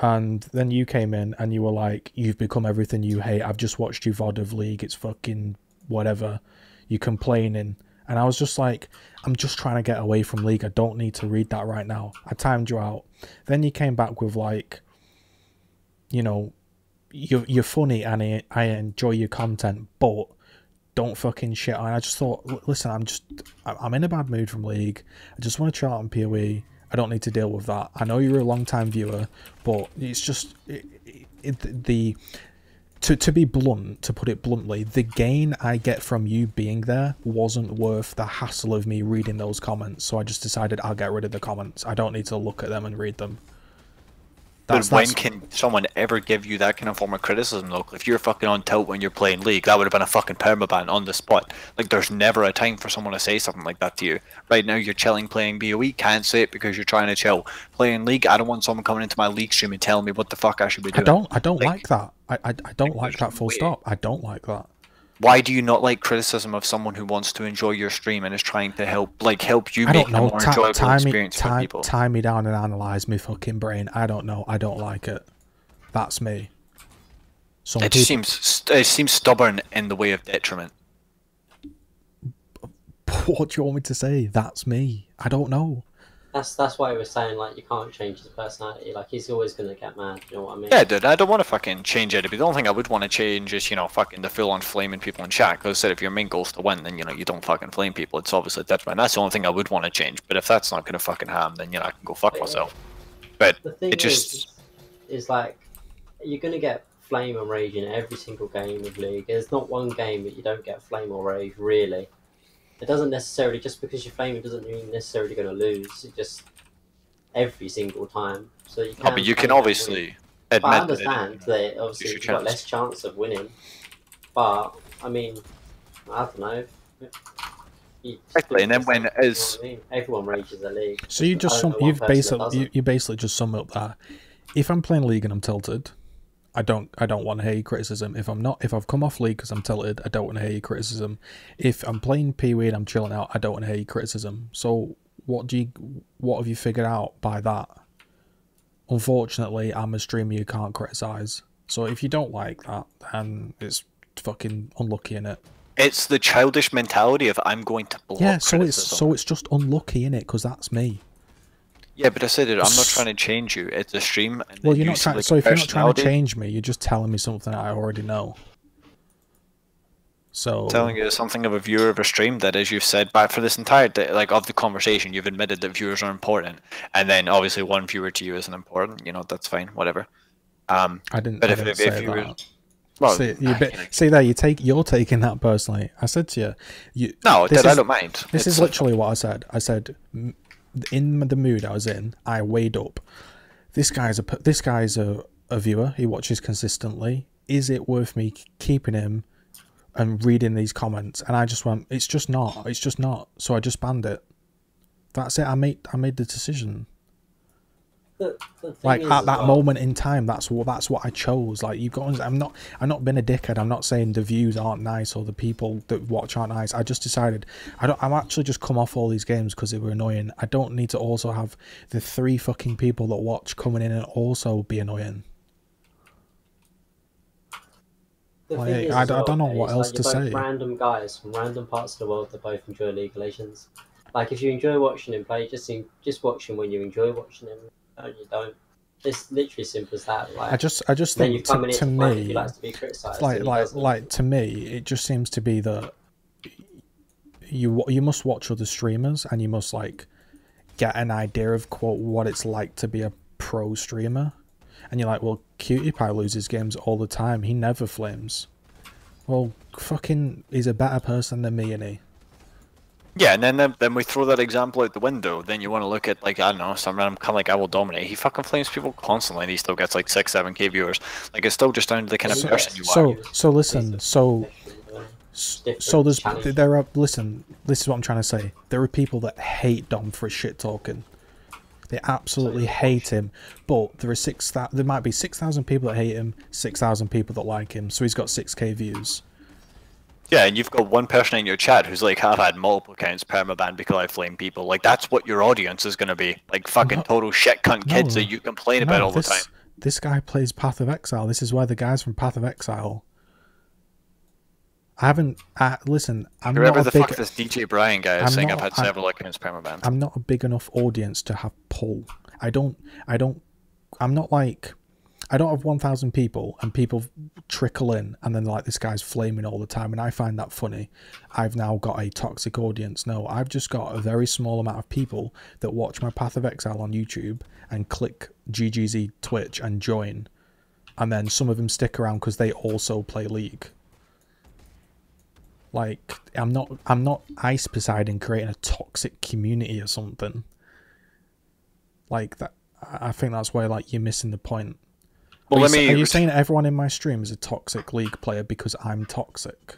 And then you came in and you were like, you've become everything you hate. I've just watched you VOD of League. It's fucking whatever. You're complaining. And I was just like, I'm just trying to get away from League. I don't need to read that right now. I timed you out. Then you came back with like, you know, you're funny and I enjoy your content, but don't fucking shit. And I just thought, listen, I'm in a bad mood from League. I just want to chill out on PoE. I don't need to deal with that. I know you're a long-time viewer, but it's just to be blunt, to put it bluntly, the gain I get from you being there wasn't worth the hassle of me reading those comments. So I just decided I'll get rid of the comments. I don't need to look at them and read them. But when can someone ever give you that kind of form of criticism, though? If you're fucking on tilt when you're playing League, that would have been a fucking permaban on the spot. Like, there's never a time for someone to say something like that to you. Right now, you're chilling playing BoE, can't say it because you're trying to chill. Playing League, I don't want someone coming into my League stream and telling me what the fuck I should be doing. I don't like that. I don't like that full stop. I don't like that. Why do you not like criticism of someone who wants to enjoy your stream and is trying to help you I make don't a know. more enjoyable experience for people? Tie me down and analyze my fucking brain. I don't know. I don't like it. That's me. It seems stubborn in the way of detriment. What do you want me to say? That's me. I don't know. That's why he was saying, like, you can't change his personality. Like, he's always going to get mad, you know what I mean? Yeah, dude, I don't want to fucking change it. But the only thing I would want to change is, you know, fucking the full-on flaming people in chat. Because I said, if your main goal is to win, then, you know, you don't fucking flame people. It's obviously detriment. That's the only thing I would want to change. But if that's not going to fucking harm, then, you know, I can go fuck myself. But the thing it just... is like, you're going to get flame and rage in every single game of League. There's not one game that you don't get flame or rage, really. It doesn't necessarily, just because you're flaming doesn't mean you're necessarily going to lose. It just... every single time. So you can. Oh, but you can obviously admit. But I understand that obviously you've got chance. less chance of winning. But I mean, I don't know. Exactly, and then when it is, you know what I mean? Everyone rages the League. So you just you basically just sum up that if I'm playing League and I'm tilted, I don't want to hear your criticism. If I've come off League because I'm tilted, I don't want to hear your criticism. If I'm playing PoE and I'm chilling out, I don't want to hear your criticism. So what have you figured out by that? Unfortunately, I'm a streamer you can't criticize. So if you don't like that, then it's fucking unlucky, innit? It's the childish mentality of I'm going to block Yeah, so criticism. it's just unlucky, innit? Because that's me. Yeah, but I said it. I'm not trying to change you. It's a stream. And Well, then you're you not see, trying. like, So if you're not trying to personality. change me, you're just telling me something I already know. So Telling you something of a viewer of a stream that, as you've said, but for this entire day, like of the conversation, you've admitted that viewers are important, and then obviously one viewer to you isn't important. You know, that's fine, whatever. I didn't. But I if, didn't if, say if you were, that. well, See, see there, you're taking that personally. I said to you, no, this I is- don't mind. This is literally what I said. I said, in the mood I was in, I weighed up. This guy's a viewer. He watches consistently. Is it worth me keeping him and reading these comments? And I just went, it's just not. It's just not. So I just banned it. That's it. I made the decision. The thing Like is at as that well- moment in time, that's what I chose. Like you've got, I'm not being a dickhead. I'm not saying the views aren't nice or the people that watch aren't nice. I just decided I'm actually just come off all these games because they were annoying. I don't need to also have the 3 fucking people that watch coming in and also be annoying. The Like, thing is I as don't know okay, what it's else like to you're both say. Random guys from random parts of the world that both enjoy League of Legends. Like if you enjoy watching him play, just watch him when you enjoy watching him. No, you don't. It's literally simple as that. Like I just then you think come in to to play if he me, likes to be criticised. like and he doesn't. to me, it just seems to be that you must watch other streamers and you must like get an idea of quote what it's like to be a pro streamer. And you're like, well, Cutie Pie loses games all the time. He never flames. Well, fucking, he's a better person than me, innit? Yeah, and then we throw that example out the window. Then you want to look at like I don't know, some random kind of like I Will Dominate. He fucking flames people constantly, and he still gets like 6-7K viewers. Like it's still just down to the kind of So- person you are. So listen, so there's challenge. there are listen. This is what I'm trying to say. There are people that hate Dom for his shit talking. They absolutely hate him. But there are there might be 6,000 people that hate him, 6,000 people that like him. So he's got 6K views. Yeah, and you've got one person in your chat who's like, I've had multiple accounts permaban because I flame people. Like that's what your audience is gonna be. Like fucking total shit cunt kids that you complain about all the time. This guy plays Path of Exile. This is why the guys from Path of Exile. I haven't. Listen, I'm Whoever not the a big. fuck this DJ Brian guy is I'm saying not- I've had several accounts permaban. I'm not a big enough audience to have pull. I'm not like. I don't have 1,000 people and people trickle in and then like this guy's flaming all the time and I find that funny. I've now got a toxic audience. No, I've just got a very small amount of people that watch my Path of Exile on YouTube and click GGZ Twitch and join. And then some of them stick around because they also play League. Like, I'm not Ice Poseidon creating a toxic community or something. Like that, I think that's where like you're missing the point. Well, Are you saying everyone in my stream is a toxic League player because I'm toxic?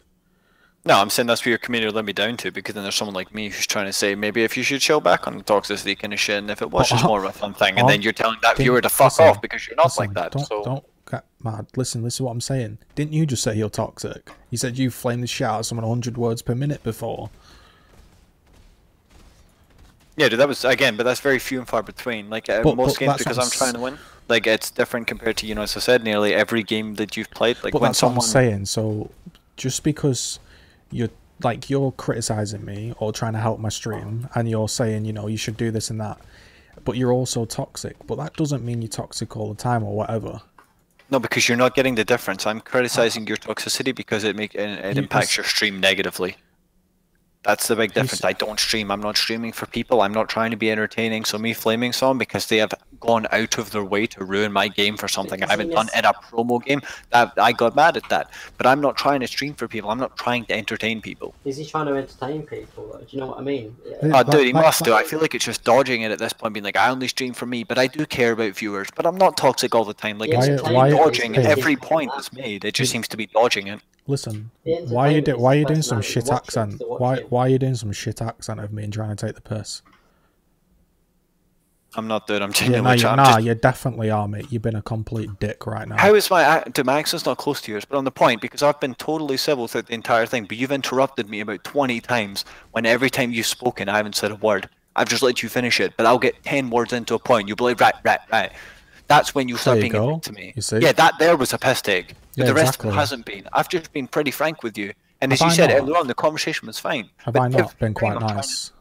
No, I'm saying that's what your community let me down to, because then there's someone like me who's trying to say maybe if you should chill back on the toxicity kind of shit, and if it was just more of a fun thing, and then you're telling that viewer to fuck listen, off because you're not like that. Don't get mad. Listen, this is what I'm saying. Didn't you just say you're toxic? You said you flamed the shit out of someone 100 words per minute before. Yeah, dude, that was again, but that's very few and far between. Like most games, that's because what I'm trying to win. Like it's different compared to, you know, as I said, nearly every game that you've played. Like But when that's someone, what I'm saying. So just because you're criticizing me or trying to help my stream, and you're saying, you know, you should do this and that, but you're also toxic. But that doesn't mean you're toxic all the time or whatever. no, because you're not getting the difference. I'm criticizing your toxicity because it impacts your stream negatively. That's the big difference. I don't stream. I'm not streaming for people. I'm not trying to be entertaining. So me flaming someone because they have gone out of their way to ruin my game for something I haven't done in a promo game, that I got mad at that. But I'm not trying to stream for people. I'm not trying to entertain people. Is he trying to entertain people? Though? Do you know what I mean? Yeah. Oh, dude, he must do. I feel like it's just dodging it at this point, being like, I only stream for me, but I do care about viewers. But I'm not toxic all the time. Like, Yeah, it's why- dodging hey. every point that's made. It just seems to be dodging it. Listen, The why are you entertainment doing is some the shit personality accent? to watch it. Why are you doing some shit accent of me and trying to take the piss? I'm not, dude. I'm Yeah, genuinely trying. nah, you definitely are, mate. You've been a complete dick right now. How is my accent's not close to yours, but on the point, because I've been totally civil throughout the entire thing, but you've interrupted me about 20 times when every time you've spoken I haven't said a word. I've just let you finish it, but I'll get 10 words into a point, you'll be like, right. That's when you start There you being a go. dick to me. You see? Yeah, that there was a piss take. Yeah, The rest exactly. of it hasn't been. I've just been pretty frank with you, And as Have you I said not? earlier on, the conversation was fine. Have But I not been every quite time I'm trying nice?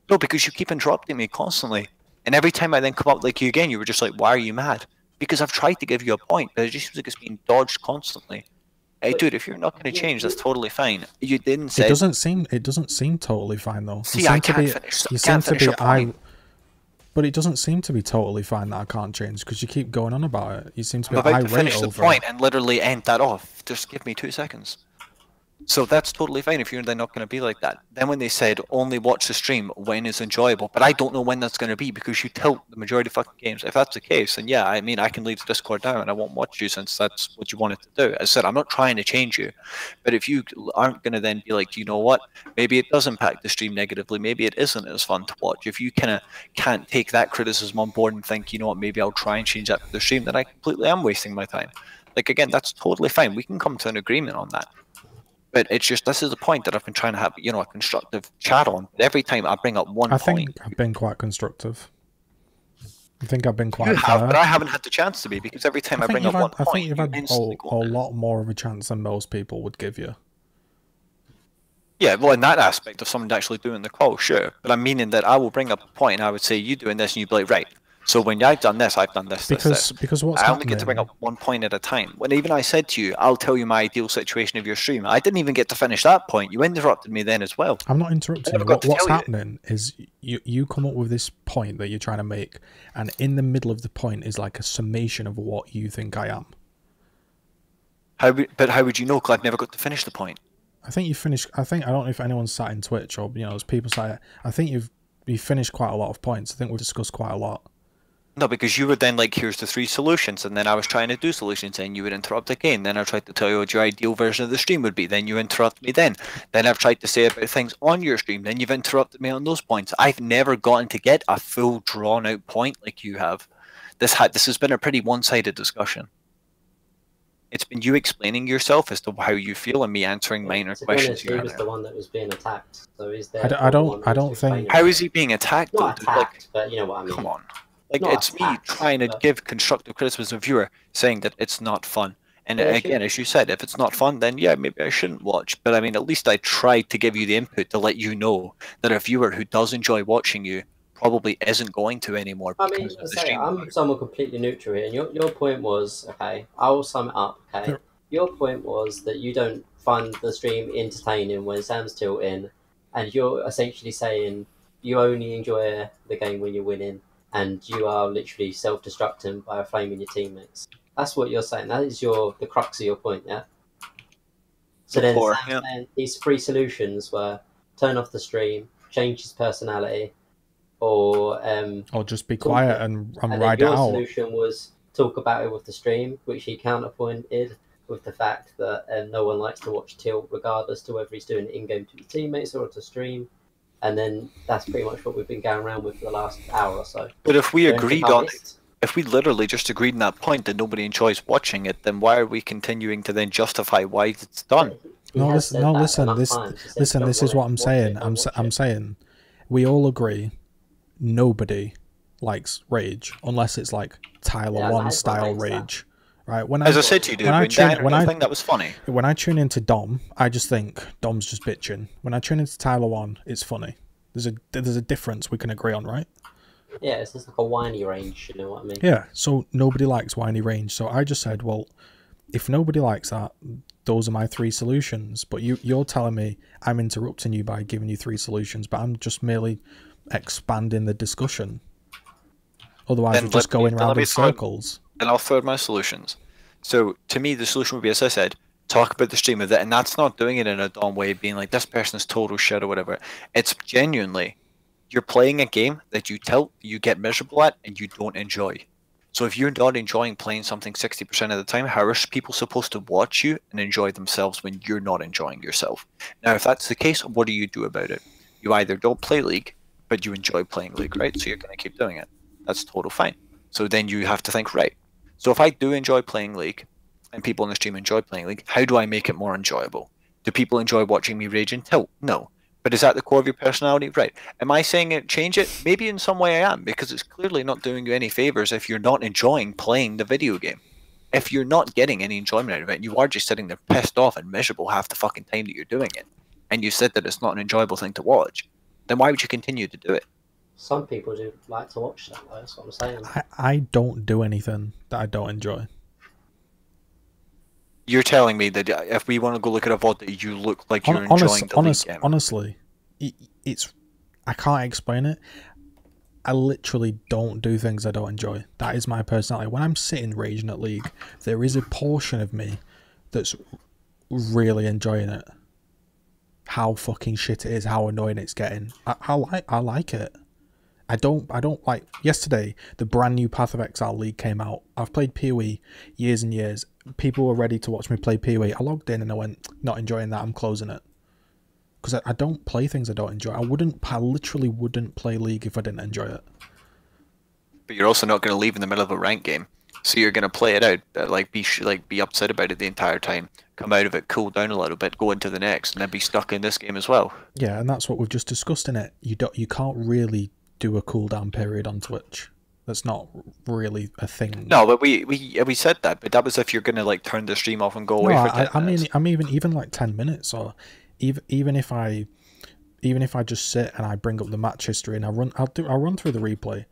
No, because you keep interrupting me constantly. And every time I then come up like you again, you were just like, why are you mad? Because I've tried to give you a point, but it just seems like it's being dodged constantly. Hey, But dude, if you're not going to change, that's totally fine. You didn't It say, doesn't seem. It doesn't seem totally fine though. see, I can't finish. You I seem can't to finish be. a point. But it doesn't seem to be totally fine that I can't change because you keep going on about it. You seem to be I'm about to irate finish the over point it. and literally end that off. Just give me 2 seconds. So that's totally fine if you're then not going to be like that. Then when they said only watch the stream when it's enjoyable, but I don't know when that's going to be because you tilt the majority of fucking games. If that's the case, then yeah, I mean, I can leave the Discord down and I won't watch you since that's what you wanted to do. As I said, I'm not trying to change you, but if you aren't going to then be like, you know what, maybe it does impact the stream negatively, maybe it isn't as fun to watch. If you kind of can't take that criticism on board and think, you know what, maybe I'll try and change that for the stream, then I completely am wasting my time. Like, again, that's totally fine. We can come to an agreement on that. But it's just, this is the point that I've been trying to have, you know, a constructive chat on. But every time I bring up one I point, think I've been quite constructive. I think I've been you quite have, fair. but I haven't had the chance to be because every time I bring up one I point, think you've you had instantly a go on it. lot more of a chance than most people would give you. Yeah, well, in that aspect of someone actually doing the call, sure. But I'm meaning that I will bring up a point and I would say, you doing this, and you'd be like, right. So when I've done this, I've done this, this. Because what's I only happening? get to bring up one point at a time. When even I said to you, I'll tell you my ideal situation of your stream, I didn't even get to finish that point. You interrupted me then as well. I'm not interrupting never you. got to What's tell you. happening is you come up with this point that you're trying to make, and in the middle of the point is like a summation of what you think I am. But how would you know? Because I've never got to finish the point. I think you finished. I don't know if anyone's sat in Twitch or there's people sat. I think you've finished quite a lot of points. I think we've discussed quite a lot. No, because you were then like, here's the 3 solutions, and then I was trying to do solutions, and you would interrupt again. Then I tried to tell you what your ideal version of the stream would be. Then you interrupt me then. Then I've tried to say about things on your stream. Then you've interrupted me on those points. I've never gotten to get a full drawn out point like you have. This has been a pretty one-sided discussion. It's been you explaining yourself as to how you feel and me answering minor To be questions honest, he here was and the there. one that was being attacked. So is there? I don't think- How is he being attacked though? Not dude? Like, attacked, but you know what I mean. come on. Like, Not it's me attacked, trying to but- give constructive criticism to a viewer, saying that it's not fun. And Yeah, again, as you said, if it's not fun, then yeah, maybe I shouldn't watch. But I mean, at least I tried to give you the input to let you know that a viewer who does enjoy watching you probably isn't going to anymore I because mean, of the say, stream. I'm someone completely neutral here, and your point was, okay, I will sum it up, okay? Sure. Your point was that you don't find the stream entertaining when Sam's tilting, and you're essentially saying you only enjoy the game when you're winning, and you are literally self-destructing by flaming your teammates. That's what you're saying. That is the crux of your point, yeah? So then Core, Sam's yeah. saying these 3 solutions were turn off the stream, change his personality, or Or just be quiet and and then ride it your out. solution was talk about it with the stream, which he counterpointed with the fact that no one likes to watch Tilt, regardless to whether he's doing it in-game to his teammates or to stream. And then that's pretty much what we've been going around with for the last hour or so. But if we Is there anything agreed I on missed? if we literally just agreed on that point that nobody enjoys watching it, then why are we continuing to then justify why it's done? He No, has listen. said No, that listen. enough This, times. He said, listen. "Don't This is want what it, I'm watch saying. it, don't watch I'm it." saying, we all agree, nobody likes rage unless it's like Tyler Yeah, One everyone style likes that. rage, right? As I said to you, dude, when I when tune- Dan when I I- think that was funny. when I tune into Dom, I just think Dom's just bitching. When I tune into Tyler One, it's funny. There's a difference we can agree on, right? Yeah, it's just like a whiny range, you know what I mean? Yeah. So nobody likes whiny range. So I just said, well, if nobody likes that, those are my 3 solutions. But you're telling me I'm interrupting you by giving you 3 solutions, but I'm just merely expanding the discussion. Otherwise, Then we're just let me- going then around let me in throw- circles. And I'll throw out my solutions. So to me, the solution would be, as I said, talk about the stream of it, and that's not doing it in a dumb way, being like this person's total shit or whatever. It's genuinely, you're playing a game that you tilt, you get miserable at, and you don't enjoy. So if you're not enjoying playing something 60% of the time, how are people supposed to watch you and enjoy themselves when you're not enjoying yourself? Now, if that's the case, what do you do about it? You either don't play League, but you enjoy playing League, right? So you're going to keep doing it. That's total fine. So then you have to think, right, so if I do enjoy playing League, and people on the stream enjoy playing League, how do I make it more enjoyable? Do people enjoy watching me rage and tilt? No. But is that the core of your personality? Right. Am I saying it change it? Maybe in some way I am, because it's clearly not doing you any favors if you're not enjoying playing the video game. if you're not getting any enjoyment out of it, and you are just sitting there pissed off and miserable half the fucking time that you're doing it, and you said that it's not an enjoyable thing to watch, then why would you continue to do it? Some people do like to watch that, though. That's what I'm saying. I don't do anything that I don't enjoy. You're telling me that if we want to go look at a VOD, that you look like you're enjoying the league game. Honestly, it's I can't explain it. I literally don't do things I don't enjoy. That is my personality. When I'm sitting raging at League, there is a portion of me that's really enjoying it. How fucking shit it is, how annoying it's getting. I like it. I don't like. Yesterday, the brand new Path of Exile League came out. I've played PoE years and years. People were ready to watch me play PoE. I logged in and I went, not enjoying that, I'm closing it. Because I don't play things I don't enjoy. I literally wouldn't play League if I didn't enjoy it. But you're also not going to leave in the middle of a rank game. So you're going to play it out, be upset about it the entire time, come out of it, cool down a little bit, go into the next, and then be stuck in this game as well. Yeah, and that's what we've just discussed in it. You can't really do a cooldown period on Twitch. That's not really a thing. No, but we said that, but that was if you're going to like turn the stream off and go away for 10 minutes. I mean even like 10 minutes, or even if I just sit and I bring up the match history and I'll run through the replay.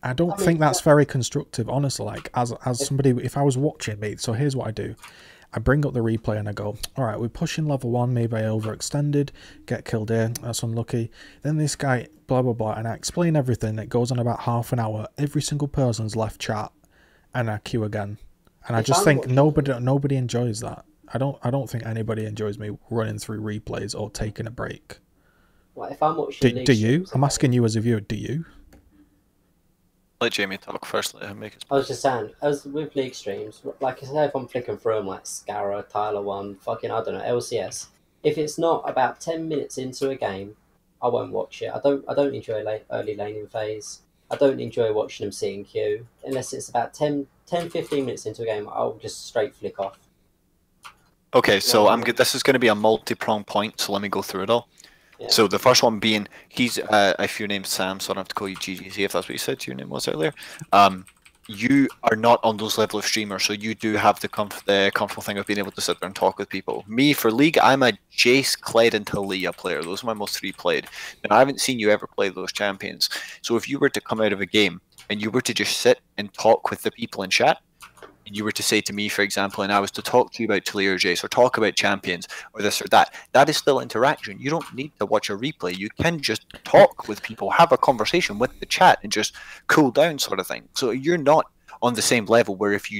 I don't think that's very constructive, honestly. Like as somebody, if I was watching, mate. So here's what I do: I bring up the replay and I go, all right, we're pushing level 1. Maybe I overextended, get killed here. That's unlucky. Then this guy, blah blah blah, and I explain everything. It goes on about half an hour. Every single person's left chat, and I queue again. And I just think nobody enjoys that. I don't think anybody enjoys me running through replays or taking a break. Well, if I'm watching, do you? I'm asking you as a viewer. Do you? Let Jamie talk first. Let him make his. I was just saying, as with League streams, like I say, if I'm flicking through them like Scarra, Tyler 1, fucking, I don't know, LCS, if it's not about 10 minutes into a game, I won't watch it. I don't enjoy early laning phase. I don't enjoy watching them sit in queue. Unless it's about 10, 15 minutes into a game, I'll just straight flick off. Okay, so I'm good. This is going to be a multi-pronged point, so let me go through it all. Yeah. So the first one being, he's if your name's Sam, so I don't have to call you GGC if that's what you said your name was earlier. You are not on those level of streamers, so you do have the comfortable thing of being able to sit there and talk with people. Me, for League, I'm a Jace, Kled, and Taliyah player. Those are my most 3 played. Now, I haven't seen you ever play those champions. So if you were to come out of a game and you were to just sit and talk with the people in chat, and you were to say to me, for example, and I was to talk to you about Taliyah or Jace, or talk about champions, or this or that, that is still interaction. You don't need to watch a replay. You can just talk with people, have a conversation with the chat, and just cool down sort of thing. So you're not on the same level where if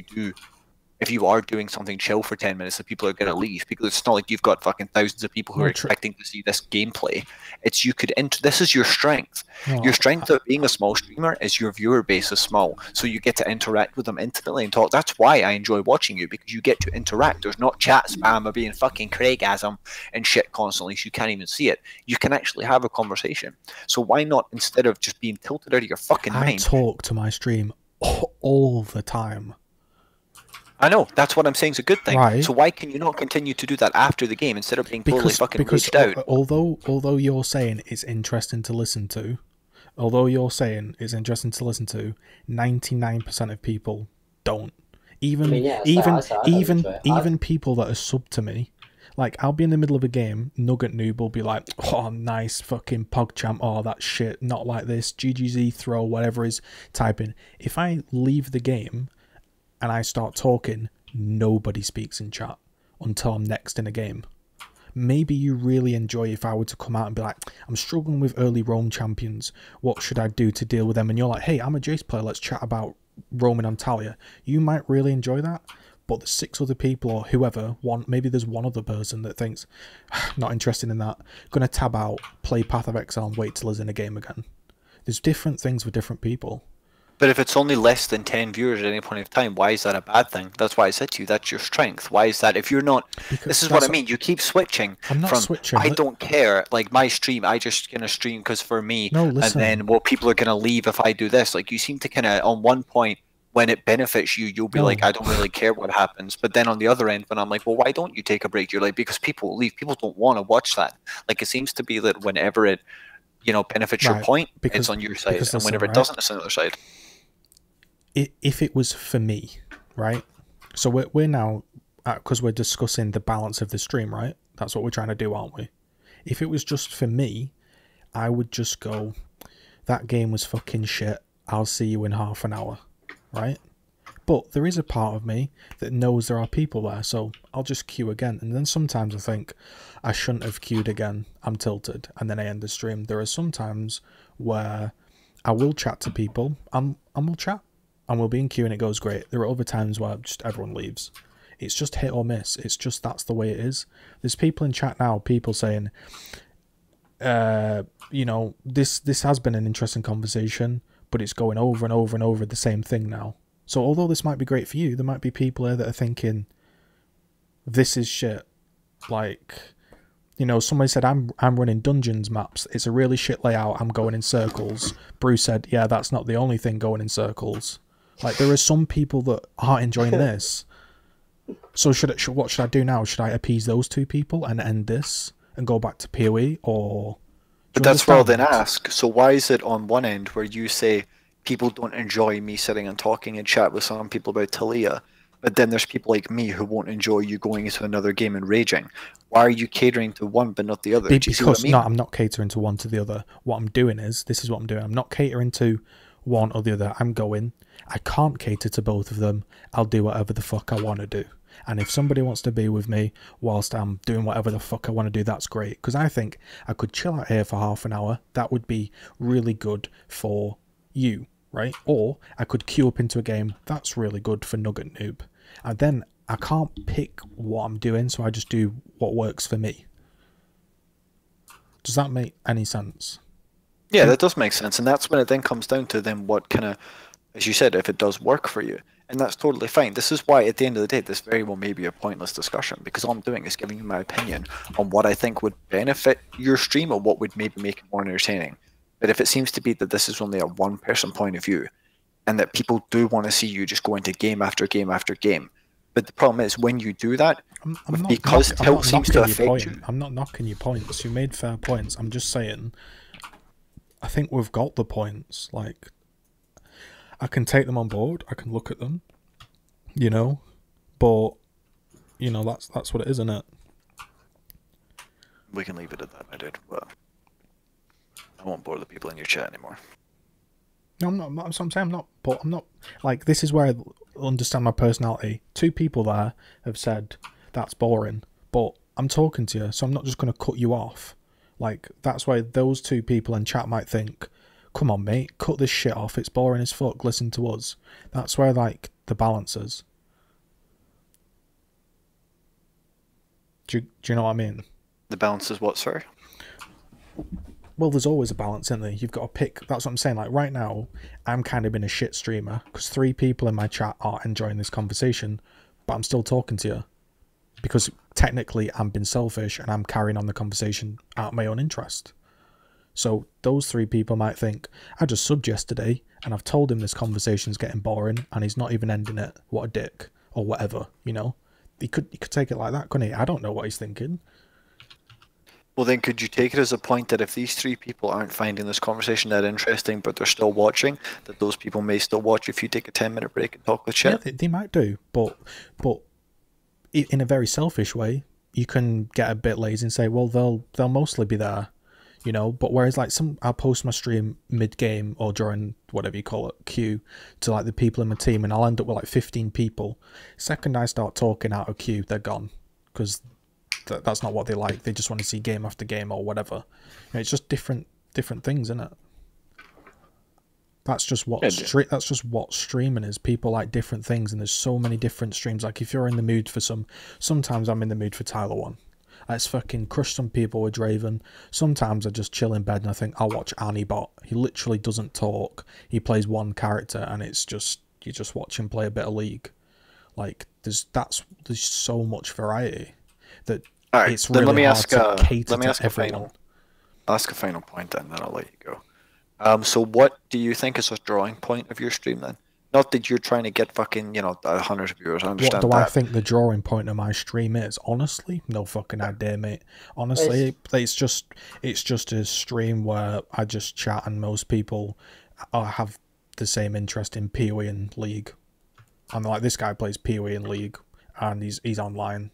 you are doing something chill for 10 minutes, the people are going to leave, because it's not like you've got fucking thousands of people who are expecting to see this gameplay. It's this is your strength. Your strength of being a small streamer is your viewer base is small, so you get to interact with them intimately and talk. That's why I enjoy watching you, because you get to interact. There's not chat spam or being fucking Craigasm and shit constantly, so you can't even see it. You can actually have a conversation. So why not, instead of just being tilted out of your fucking mind? I talk to my stream all the time. I know, that's what I'm saying is a good thing. Right. So why can you not continue to do that after the game instead of being totally fucking raged out? Although you're saying it's interesting to listen to, 99% of people don't. Even people that are sub to me, like I'll be in the middle of a game, Nugget Noob will be like, oh nice fucking PogChamp, oh that shit, not like this, GGZ throw, whatever is typing. If I leave the game and I start talking, nobody speaks in chat until I'm next in a game. Maybe you really enjoy if I were to come out and be like, I'm struggling with early roam champions, what should I do to deal with them? And you're like, hey, I'm a Jace player, let's chat about roaming on Taliyah. You might really enjoy that, but the 6 other people or whoever, maybe there's one other person that thinks, not interested in that, gonna tab out, play Path of Exile and wait till he's in a game again. There's different things for different people. But if it's only less than 10 viewers at any point in time, why is that a bad thing? That's why I said to you, that's your strength. Why is that? If you're not... This is what I mean. You keep switching. I'm not switching. I don't care. Like, my stream, I just going to stream because for me. No, listen. And then, well, people are going to leave if I do this. Like, you seem to kind of, on one point, when it benefits you, you'll be like, I don't really care what happens. But then on the other end, when I'm like, well, why don't you take a break? You're like, because people will leave. People don't want to watch that. Like, it seems to be that whenever it, benefits your point, it's on your side. And whenever it doesn't, it's on the other side. If it was for me, right, So we're now, because we're discussing the balance of the stream, right? That's what we're trying to do, aren't we? If it was just for me, I would just go, that game was fucking shit, I'll see you in half an hour, right? But there is a part of me that knows there are people there, so I'll just queue again. And then sometimes I think, I shouldn't have queued again, I'm tilted, and then I end the stream. There are some times where I will chat to people, and we'll chat, and we'll be in queue and it goes great. There are other times where just everyone leaves. It's just hit or miss. It's just, that's the way it is. There's people in chat now, people saying, you know, this has been an interesting conversation, but it's going over and over and over the same thing now. So although this might be great for you, there might be people here that are thinking, this is shit. Like, you know, somebody said, I'm running dungeons maps. It's a really shit layout. I'm going in circles. Bruce said, yeah, that's not the only thing going in circles. Like, there are some people that aren't enjoying this. So what should I do now? Should I appease those two people and end this and go back to PoE, or? But that's where I'll then ask. So why is it on one end where you say people don't enjoy me sitting and talking and chat with some people about Talia, but then there's people like me who won't enjoy you going into another game and raging? Why are you catering to one but not the other? Because no, I'm not catering to one to the other. What I'm doing is, this is what I'm doing. I'm not catering to one or the other. I'm going, I can't cater to both of them. I'll do whatever the fuck I want to do. And if somebody wants to be with me whilst I'm doing whatever the fuck I want to do, that's great. Because I think I could chill out here for half an hour. That would be really good for you, right? Or I could queue up into a game. That's really good for Nugget Noob. And then I can't pick what I'm doing, so I just do what works for me. Does that make any sense? Yeah, that does make sense. And that's when it then comes down to then what kind of, as you said, if it does work for you. And that's totally fine. This is why, at the end of the day, this very well may be a pointless discussion, because all I'm doing is giving you my opinion on what I think would benefit your stream or what would maybe make it more entertaining. But if it seems to be that this is only a one-person point of view, and that people do want to see you just go into game after game after game, but the problem is when you do that, because tilt seems to affect you. I'm not knocking your points. You made fair points. I'm just saying, I think we've got the points. Like, I can take them on board. I can look at them, you know, but you know, that's what it is, isn't it? We can leave it at that, my dude. Well, I won't bore the people in your chat anymore. No, I'm not. So I'm saying I'm not. Like, this is where I understand my personality. Two people there have said that's boring, but I'm talking to you, so I'm not just going to cut you off. Like, that's why those two people in chat might think, come on, mate, cut this shit off. It's boring as fuck. Listen to us. That's where, like, the balance is. Do you know what I mean? The balance is what, sorry? Well, there's always a balance, isn't there? You've got to pick. That's what I'm saying. Like, right now, I'm kind of been a shit streamer because 3 people in my chat are enjoying this conversation, but I'm still talking to you because technically I'm being selfish and I'm carrying on the conversation out of my own interest. So those 3 people might think, I just subbed yesterday and I've told him this conversation's getting boring and he's not even ending it. What a dick. Or whatever, you know? He could take it like that, couldn't he? I don't know what he's thinking. Well, then could you take it as a point that if these 3 people aren't finding this conversation that interesting, but they're still watching, that those people may still watch if you take a 10-minute break and talk with chat? Yeah, they might do, but in a very selfish way, you can get a bit lazy and say, well, they'll mostly be there, you know. But whereas, like, I'll post my stream mid-game or during whatever you call it, queue, to like the people in my team, and I'll end up with like 15 people. Second I start talking out of queue, they're gone, because that's not what they like. They just want to see game after game or whatever. You know, it's just different things, isn't it? That's just what that's just what streaming is. People like different things, and there's so many different streams. Like, if you're in the mood for sometimes I'm in the mood for Tyler 1. Let's fucking crush some people with Draven. Sometimes I just chill in bed and I think I'll watch Anibot. He literally doesn't talk. He plays one character, and it's just, you just watch him play a bit of League. Like, there's so much variety that right, it's really hard to cater to everyone. I'll ask a final point then I'll let you go. So what do you think is a drawing point of your stream then? Not that you're trying to get fucking, you know, 100 viewers, I understand that. What do I think the drawing point of my stream is? Honestly, no fucking idea, mate. Honestly, it's just a stream where I just chat and most people have the same interest in PoE and League. And like, this guy plays PoE in League, and he's online.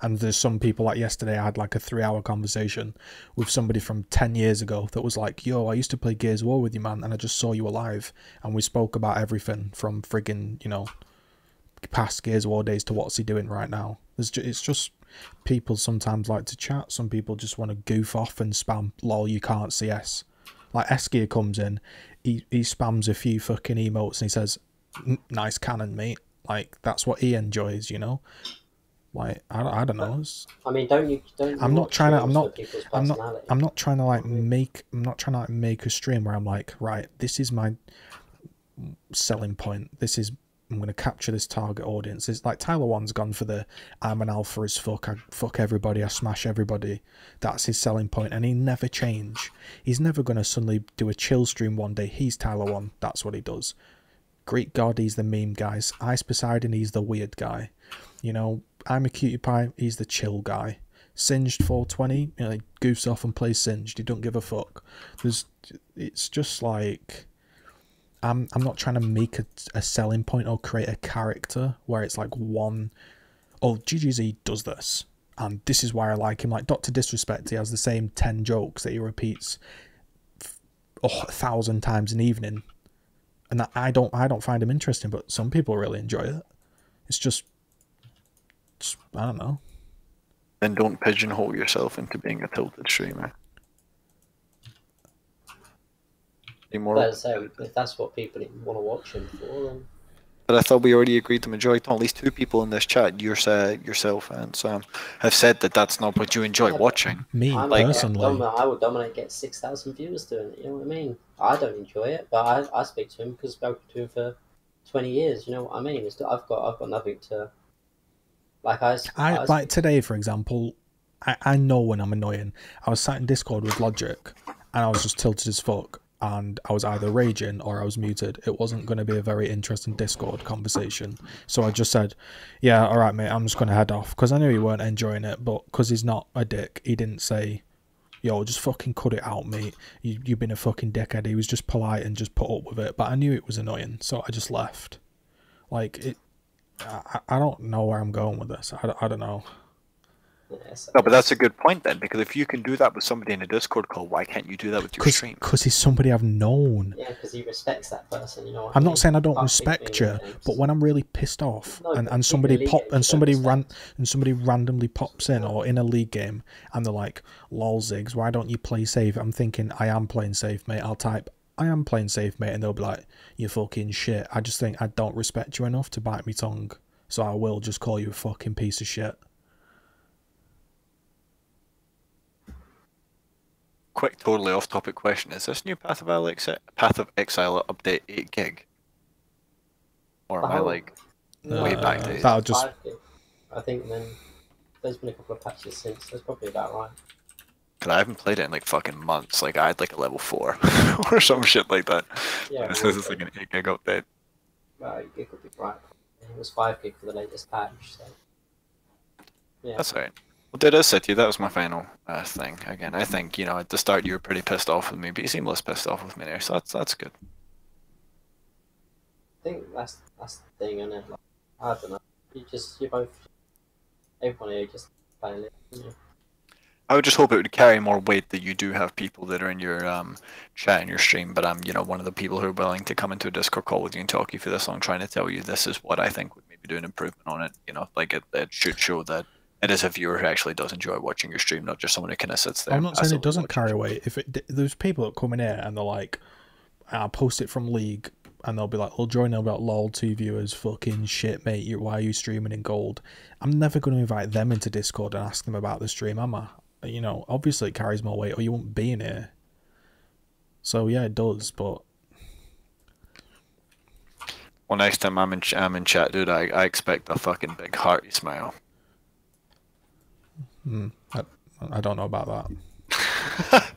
And there's some people, like yesterday I had like a 3-hour conversation with somebody from 10 years ago that was like, yo, I used to play Gears of War with you, man, and I just saw you alive. And we spoke about everything from friggin', you know, past Gears of War days to what's he doing right now. It's just people sometimes like to chat. Some people just want to goof off and spam, lol, you can't CS. Like Eskia comes in, he spams a few fucking emotes and he says, nice cannon, mate. Like, that's what he enjoys, you know? Like, I don't know. I mean, don't you I'm not trying to. I'm not trying to like make. I'm not trying to like make a stream where I'm like, right, this is my selling point. This is, I'm going to capture this target audience. It's like Tyler One's gone for the I'm an alpha as fuck. I fuck everybody. I smash everybody. That's his selling point, and he never change. He's never going to suddenly do a chill stream one day. He's Tyler One. That's what he does. Greek God, he's the meme guys. Ice Poseidon, he's the weird guy. You know, I'm a Cutie Pie, he's the chill guy. Singed 420, you know, he goofs off and plays Singed. He don't give a fuck. It's just like, I'm not trying to make a selling point or create a character where it's like one, oh, GGZ does this, and this is why I like him. Like Dr. Disrespect, he has the same 10 jokes that he repeats 1,000 times an evening. And that I don't find him interesting, but some people really enjoy it. It's just I don't know. Then don't pigeonhole yourself into being a tilted streamer. So if that's what people want to watch him for, then... But I thought we already agreed the majority, at least 2 people in this chat, yourself and Sam, have said that that's not what you enjoy watching. Me, personally. I would dominate, get 6,000 viewers doing it, you know what I mean? I don't enjoy it, but I speak to him because I've spoken to him for 20 years, you know what I mean? I've got nothing to... Like like today, for example, I know when I'm annoying. I was sat in Discord with Logic, and I was just tilted as fuck. And I was either raging or I was muted. It wasn't going to be a very interesting Discord conversation. So I just said, yeah, all right, mate, I'm just going to head off. Because I knew he weren't enjoying it, but because he's not a dick, he didn't say, yo, just fucking cut it out, mate. You've been a fucking dickhead. He was just polite and just put up with it. But I knew it was annoying, so I just left. Like, I don't know where I'm going with this. I don't know. No, but that's a good point then, because if you can do that with somebody in a Discord call, why can't you do that with your stream? Because he's somebody I've known. Yeah, because he respects that person. You know. I'm not saying I don't respect you, but when I'm really pissed off and somebody randomly pops in or in a league game and they're like, "Lol, Ziggs, why don't you play safe?" I'm thinking, I am playing safe, mate. I'll type, I am playing safe, mate, and they'll be like, "You fucking shit." I just think I don't respect you enough to bite me tongue, so I will just call you a fucking piece of shit. Quick, totally off-topic question: is this new Path of Exile update 8 gig, or am I like way back days? That'll just. I think then there's been a couple of patches since. That's probably about right. Cause I haven't played it in like fucking months. Like I had like a level 4 or some shit like that. Yeah. This is like an 8 gig update. Well, 8 gig would be right. It was 5 gig for the latest patch. So. Yeah. That's alright. Well, did I say to you, that was my final thing. Again, I think, you know, at the start you were pretty pissed off with me, but you seem less pissed off with me now, so that's good. I think that's the thing, isn't it? Like, I don't know. You both, everyone here just playing it, you know? I would just hope it would carry more weight that you do have people that are in your chat and your stream, but I'm, you know, one of the people who are willing to come into a Discord call with you and talk you through this long, trying to tell you this is what I think would maybe do an improvement on it. You know, like it should show that it is a viewer who actually does enjoy watching your stream, not just someone who kind of sits there. I'm not saying it doesn't carry weight. If there's people that come in here and they're like, I'll post it from League, and they'll be like, "Well, join about lol 2 viewers, fucking shit, mate. Why are you streaming in gold?" I'm never going to invite them into Discord and ask them about the stream, am I? You know, obviously it carries more weight, or you won't be in here. So yeah, it does, but. Well, next time I'm in chat, dude, I expect a fucking big hearty smile. I don't know about that.